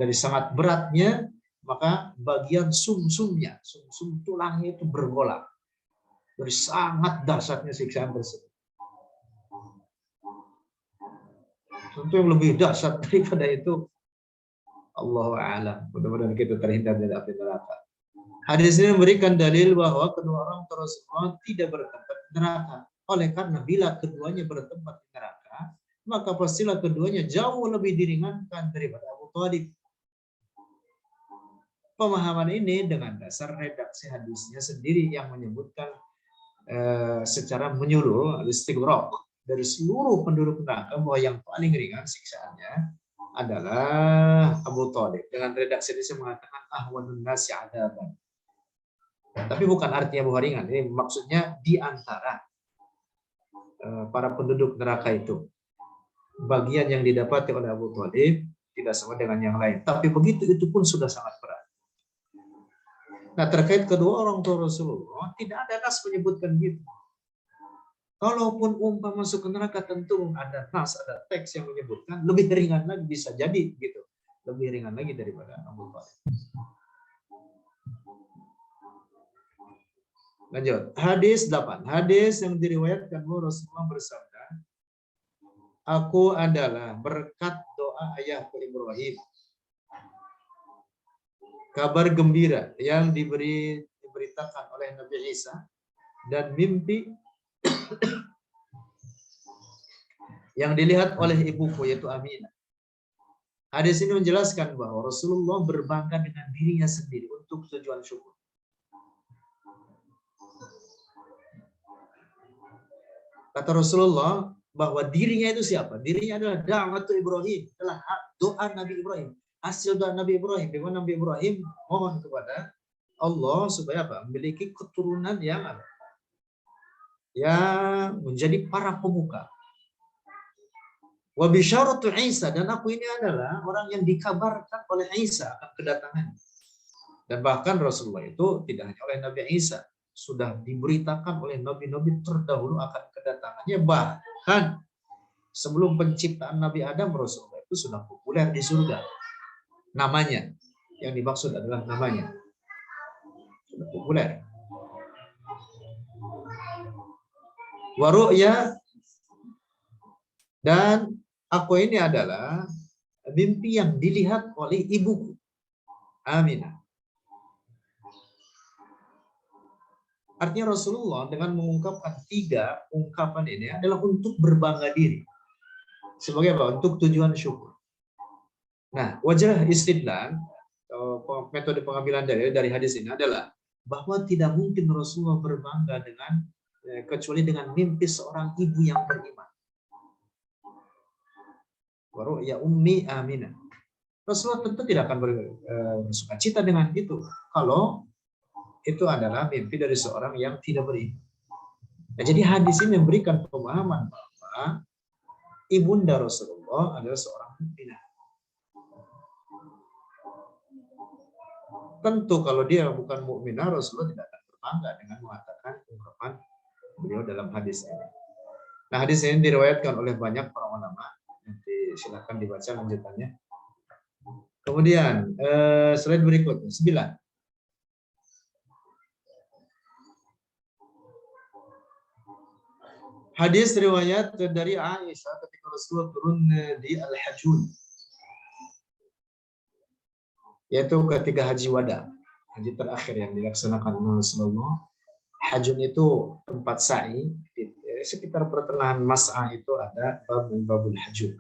Speaker 1: dari sangat beratnya maka bagian sumsumnya, sumsum tulangnya itu bergolak. Dari sangat dahsyatnya siksaan tersebut. Tentu yang lebih dahsyat daripada itu, Allahu a'lam. Mudah-mudahan kita terhindar dari api neraka. Hadis ini memberikan dalil bahwa kedua orang tersebut tidak bertempat di neraka. Oleh karena bila keduanya bertempat di neraka, maka pastilah keduanya jauh lebih diringankan daripada Abu Thalib. Pemahaman ini dengan dasar redaksi hadisnya sendiri yang menyebutkan secara menyeluruh istighraq dari seluruh penduduk neraka bahwa yang paling ringan siksaannya adalah Abu Thalib. Dengan redaksi ini saya mengatakan ahwanun nasi adaban. Tapi bukan artinya bahwa ringan. Ini maksudnya di antara para penduduk neraka itu bagian yang didapati oleh Abu Thalib tidak sama dengan yang lain. Tapi begitu itu pun sudah sangat berat. Nah, terkait kedua orang tua Rasulullah, tidak ada nas menyebutkan gitu. Kalaupun umpama masuk ke neraka, tentu ada nas, ada teks yang menyebutkan lebih ringan lagi, bisa jadi gitu. Lebih ringan lagi daripada Abu Thalib. Lanjut. Hadis 8. Hadis yang diriwayatkan Rasulullah bersabda, aku adalah berkat doa ayahku Ibrahim. Kabar gembira yang diberitakan oleh Nabi Isa dan mimpi yang dilihat oleh ibuku yaitu Aminah. Hadis ini menjelaskan bahwa Rasulullah berbangga dengan dirinya sendiri untuk tujuan syukur. Kata Rasulullah bahwa dirinya itu siapa? Dirinya adalah da'watu Ibrahim, adalah doa Nabi Ibrahim. Hasil doa Nabi Ibrahim, di mana Nabi Ibrahim mohon kepada Allah supaya apa? Memiliki keturunan yang menjadi para pemuka. Wa bisyaratu Isa, dan aku ini adalah orang yang dikabarkan oleh Isa akan kedatangannya. Dan bahkan Rasulullah itu tidak hanya oleh Nabi Isa, sudah diberitakan oleh nabi-nabi terdahulu akan kedatangannya. Bahkan sebelum penciptaan Nabi Adam, Rasulullah itu sudah populer di surga. Namanya, yang dimaksud adalah namanya. Sudah populer. Wa ru'ya, dan aku ini adalah mimpi yang dilihat oleh ibuku, Aminah. Artinya Rasulullah dengan mengungkapkan 3 ungkapan ini adalah untuk berbangga diri. Sebagai apa? Untuk tujuan syukur. Nah, wajah istidlal, metode pengambilan dalil dari hadis ini adalah bahwa tidak mungkin Rasulullah berbangga dengan kecuali dengan mimpi seorang ibu yang beriman. Baru ya ummi Aminah. Rasulullah tentu tidak akan bersuka cita dengan itu kalau itu adalah mimpi dari seorang yang tidak beriman. Nah, jadi hadis ini memberikan pemahaman bahwa ibunda Rasulullah adalah seorang mukminah. Tentu kalau dia bukan mukminah, Rasulullah tidak akan berbangga dengan mengatakan ungkapan beliau dalam hadis ini. Nah, hadis ini diriwayatkan oleh banyak para ulama. Nanti silakan dibaca lanjutannya. Kemudian slide berikutnya 9. Hadis riwayat dari Aisyah ketika Rasulullah turun di Al-Hajjun, yaitu ketika haji wada. haji terakhir yang dilaksanakan Rasulullah. Hajun itu tempat sa'i, di sekitar pertengahan mas'ah itu ada babul hajun.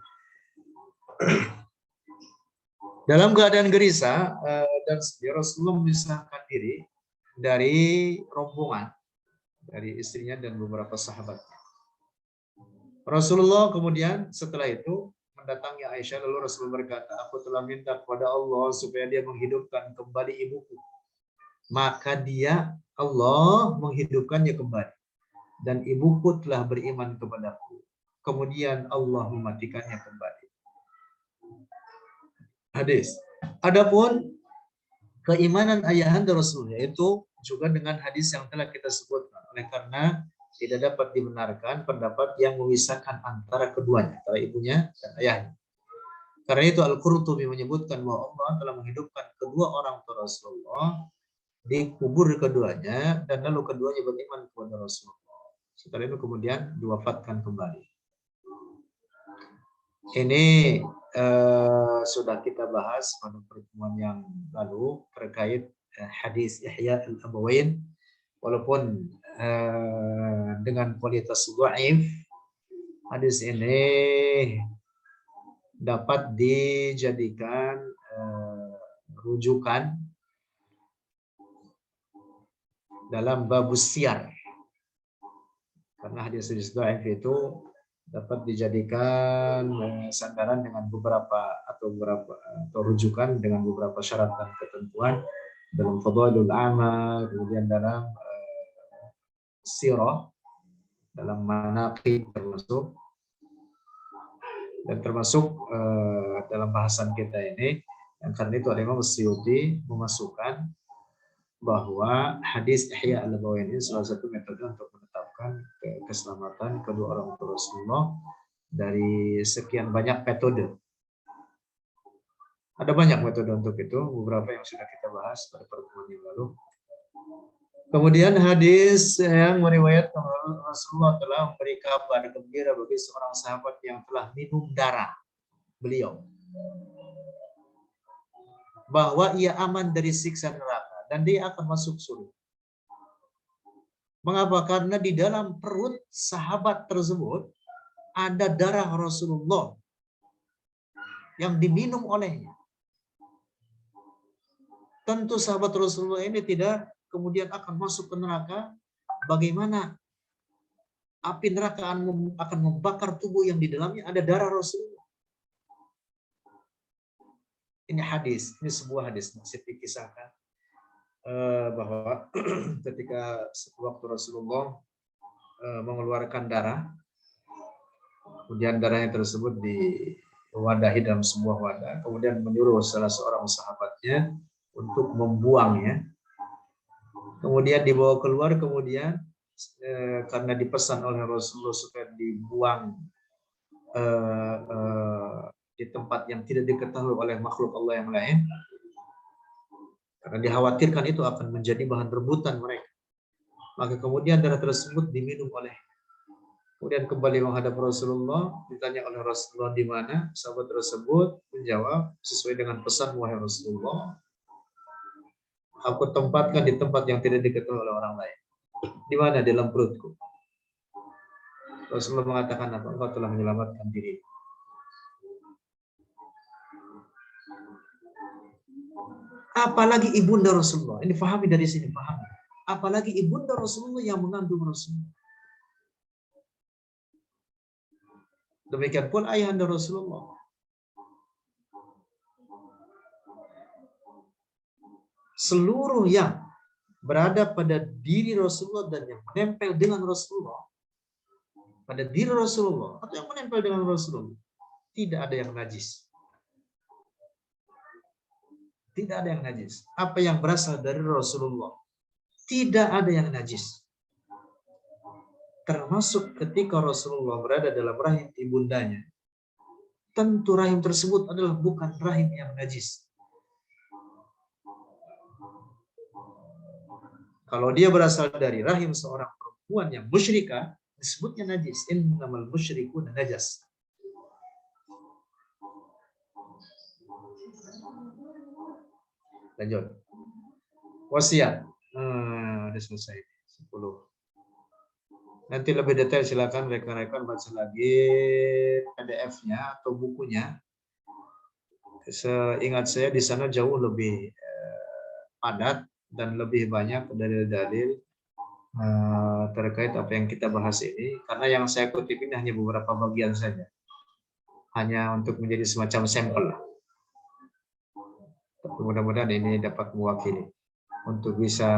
Speaker 1: Dalam keadaan gelisah dan sedih, Rasulullah memisahkan diri dari rombongan, dari istrinya dan beberapa sahabatnya. Rasulullah kemudian setelah itu mendatangi Aisyah, lalu Rasulullah berkata, aku telah minta kepada Allah supaya dia menghidupkan kembali ibuku. Maka dia, Allah menghidupkannya kembali. Dan ibuku telah beriman kepadaku. Kemudian Allah mematikannya kembali. Hadis. Adapun keimanan ayahanda Rasul, yaitu juga dengan hadis yang telah kita sebutkan. Oleh karena tidak dapat dibenarkan pendapat yang memisahkan antara keduanya, antara ibunya dan ayahnya. Karena itu Al-Qurtubi menyebutkan bahwa Allah telah menghidupkan kedua orang tua Rasulullah di kubur keduanya, dan lalu keduanya beriman kepada Rasulullah. Setelah itu kemudian diwafatkan kembali. Ini sudah kita bahas pada pertemuan yang lalu terkait hadis Ihya al-Abawain, walaupun dengan kualitas dhaif, hadis ini dapat dijadikan rujukan dalam babus siyar, karena hadis-hadis dhaif itu dapat dijadikan sandaran dengan beberapa atau rujukan dengan beberapa syarat dan ketentuan dalam fadhailul amal, kemudian dalam sirah, dalam manaqib termasuk dalam bahasan kita ini. Yang karena itu Imam Suyuti memasukkan bahwa hadis Ihya al-Abawain ini salah satu metode untuk menetapkan keselamatan kedua orang tua Rasulullah dari sekian banyak metode. Ada banyak metode untuk itu, beberapa yang sudah kita bahas pada pertemuan yang lalu. Kemudian hadis yang meriwayatkan Rasulullah telah memberi kabar gembira bagi seorang sahabat yang telah minum darah beliau, bahwa ia aman dari siksa neraka dan dia akan masuk surga. Mengapa? Karena di dalam perut sahabat tersebut ada darah Rasulullah yang diminum olehnya. Tentu sahabat Rasulullah ini tidak kemudian akan masuk ke neraka. Bagaimana api neraka akan membakar tubuh yang di dalamnya ada darah Rasulullah. Ini hadis, ini sebuah hadis masih dikisahkan bahwa ketika waktu Rasulullah mengeluarkan darah, kemudian darahnya tersebut diwadahi dalam sebuah wadah, kemudian menyuruh salah seorang sahabatnya untuk membuangnya, kemudian dibawa keluar, kemudian karena dipesan oleh Rasulullah supaya dibuang di tempat yang tidak diketahui oleh makhluk Allah yang lain, karena dikhawatirkan itu akan menjadi bahan rebutan mereka. Maka kemudian darah tersebut diminum oleh. Kemudian kembali menghadap Rasulullah, ditanya oleh Rasulullah di mana. Sahabat tersebut menjawab sesuai dengan pesan wahai Rasulullah, aku tempatkan di tempat yang tidak diketahui oleh orang lain. Di mana? Dalam perutku. Rasulullah mengatakan apa? Engkau telah menyelamatkan diri. Apalagi ibunda Rasulullah. Ini pahami dari sini, pahami. Apalagi ibunda Rasulullah yang mengandung Rasulullah. Demikian pun ayahanda Rasulullah. Seluruh yang berada pada diri Rasulullah dan yang menempel dengan Rasulullah, pada diri Rasulullah atau yang menempel dengan Rasulullah, tidak ada yang najis. Tidak ada yang najis. Apa yang berasal dari Rasulullah, tidak ada yang najis. Termasuk ketika Rasulullah berada dalam rahim ibundanya, tentu rahim tersebut adalah bukan rahim yang najis. Kalau dia berasal dari rahim seorang perempuan yang musyrikah, disebutnya najis. Innamal musyrikuna najas. Lanjut. Wasiat. Udah selesai. 10. Nanti lebih detail silakan rekan-rekan baca lagi PDF-nya atau bukunya. Seingat saya di sana jauh lebih padat dan lebih banyak dalil-dalil terkait apa yang kita bahas ini. Karena yang saya kutip ini hanya beberapa bagian saja. Hanya untuk menjadi semacam sampel. Mudah-mudahan ini dapat mewakili. Untuk bisa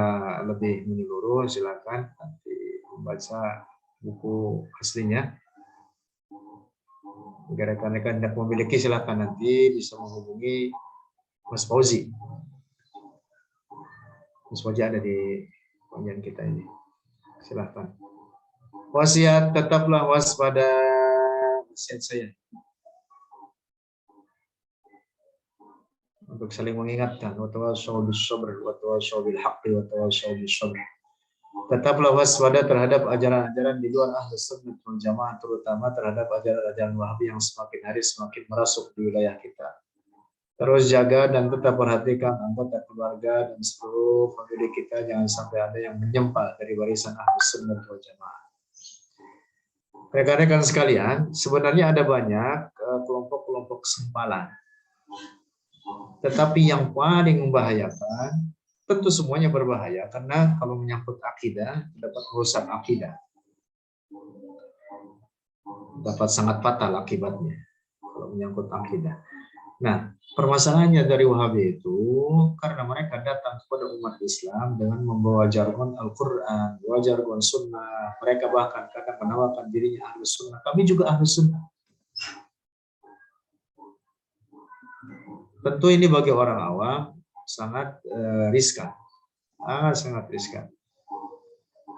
Speaker 1: lebih menyeluruh, silakan nanti membaca buku aslinya. Jika rekan-rekan tidak memiliki, silakan nanti bisa menghubungi Mas Fauzi. Mas Fauzi ada di bagian kita ini. Silakan. Wasiat, tetaplah waspada, wasiat saya. Untuk saling mengingatkan, watawassaw bis sabr, watawassaw bil haqqi, watawassaw bis sabr. Tetaplah waspada terhadap ajaran-ajaran di luar Ahlus Sunnah wal Jamaah, terutama terhadap ajaran-ajaran Wahabi yang semakin hari semakin merasuk di wilayah kita. Terus jaga dan tetap perhatikan anggota keluarga dan seluruh famili kita, jangan sampai ada yang menyempal dari barisan Ahlus Sunnah wal Jamaah. Rekan-rekan sekalian, sebenarnya ada banyak kelompok-kelompok sempalan. Tetapi yang paling membahayakan, tentu semuanya berbahaya, karena kalau menyangkut akidah, dapat merusak akidah. Dapat sangat fatal akibatnya, kalau menyangkut akidah. Nah, permasalahannya dari Wahabi itu, karena mereka datang kepada umat Islam dengan membawa jargon Al-Quran, membawa jargon Sunnah. Mereka bahkan kadang menawarkan dirinya Ahlus Sunnah. Kami juga Ahlus Sunnah. Tentu ini bagi orang awam sangat riskan, sangat riskan,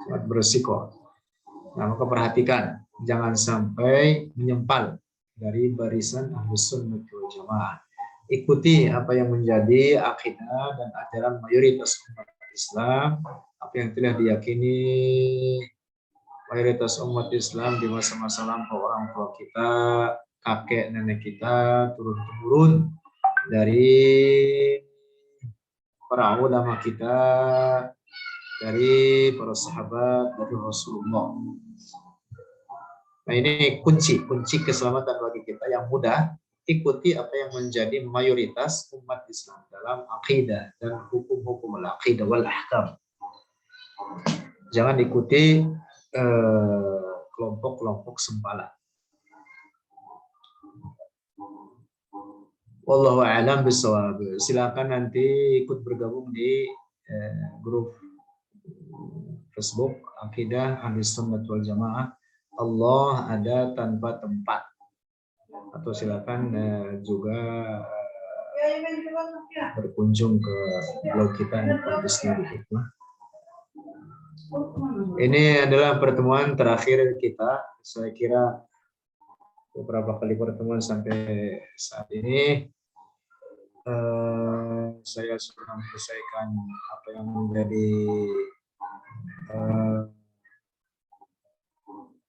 Speaker 1: sangat berisiko. Nah, maka perhatikan, jangan sampai menyempal dari barisan Ahlus Sunnah wal Jamaah. Ikuti apa yang menjadi akidah dan ajaran mayoritas umat Islam, apa yang telah diyakini mayoritas umat Islam di masa-masa lampau, orang tua kita, kakek nenek kita, turun-temurun dari para ulama kita, dari para sahabat, dari Rasulullah. Nah, ini kunci keselamatan bagi kita yang mudah. Ikuti apa yang menjadi mayoritas umat Islam dalam akidah dan hukum-hukum al-aqidah wal ahkam. Jangan ikuti kelompok-kelompok sempalan. Wallahu a'lam bishawab. Silakan nanti ikut bergabung di grup Facebook Akidah Ahlus Sunnah wal Jamaah. Allah ada tanpa tempat. Atau silakan juga berkunjung ke blog kita @islam.com. Ini adalah pertemuan terakhir kita. Saya kira beberapa kali pertemuan sampai saat ini. Saya sudah menyelesaikan apa yang menjadi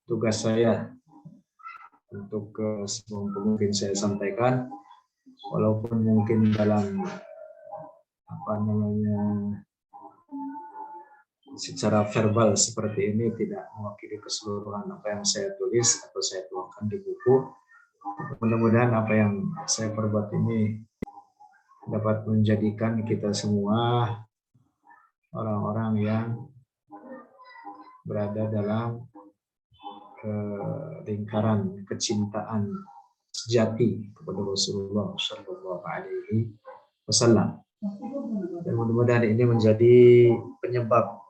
Speaker 1: tugas saya untuk mungkin saya sampaikan, walaupun mungkin dalam secara verbal seperti ini tidak mewakili keseluruhan apa yang saya tulis atau saya tuangkan di buku. Mudah-mudahan apa yang saya perbuat ini dapat menjadikan kita semua orang-orang yang berada dalam lingkaran kecintaan sejati kepada Rasulullah Shallallahu Alaihi Wasallam. Dan mudah-mudahan ini menjadi penyebab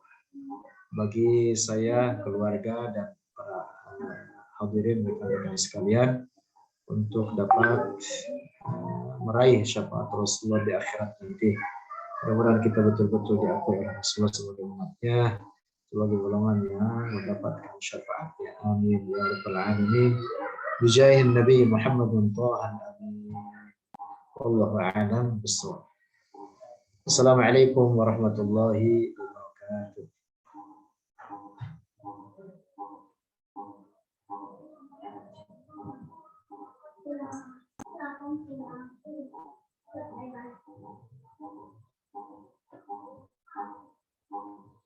Speaker 1: bagi saya, keluarga, dan para hadirin rekan-rekan sekalian untuk dapat meraih syafaat Rasulullah di akhirat nanti. Mudah-mudahan kita betul-betul diakui oleh Rasulullah sebagai umatnya, sebagai golongan yang mendapatkan syafaatnya. Amin ya rabbal alamin. Bijahin Nabi Muhammadun Tahan Amin. Wallahu a'lam bishawab. Assalamualaikum warahmatullahi wabarakatuh.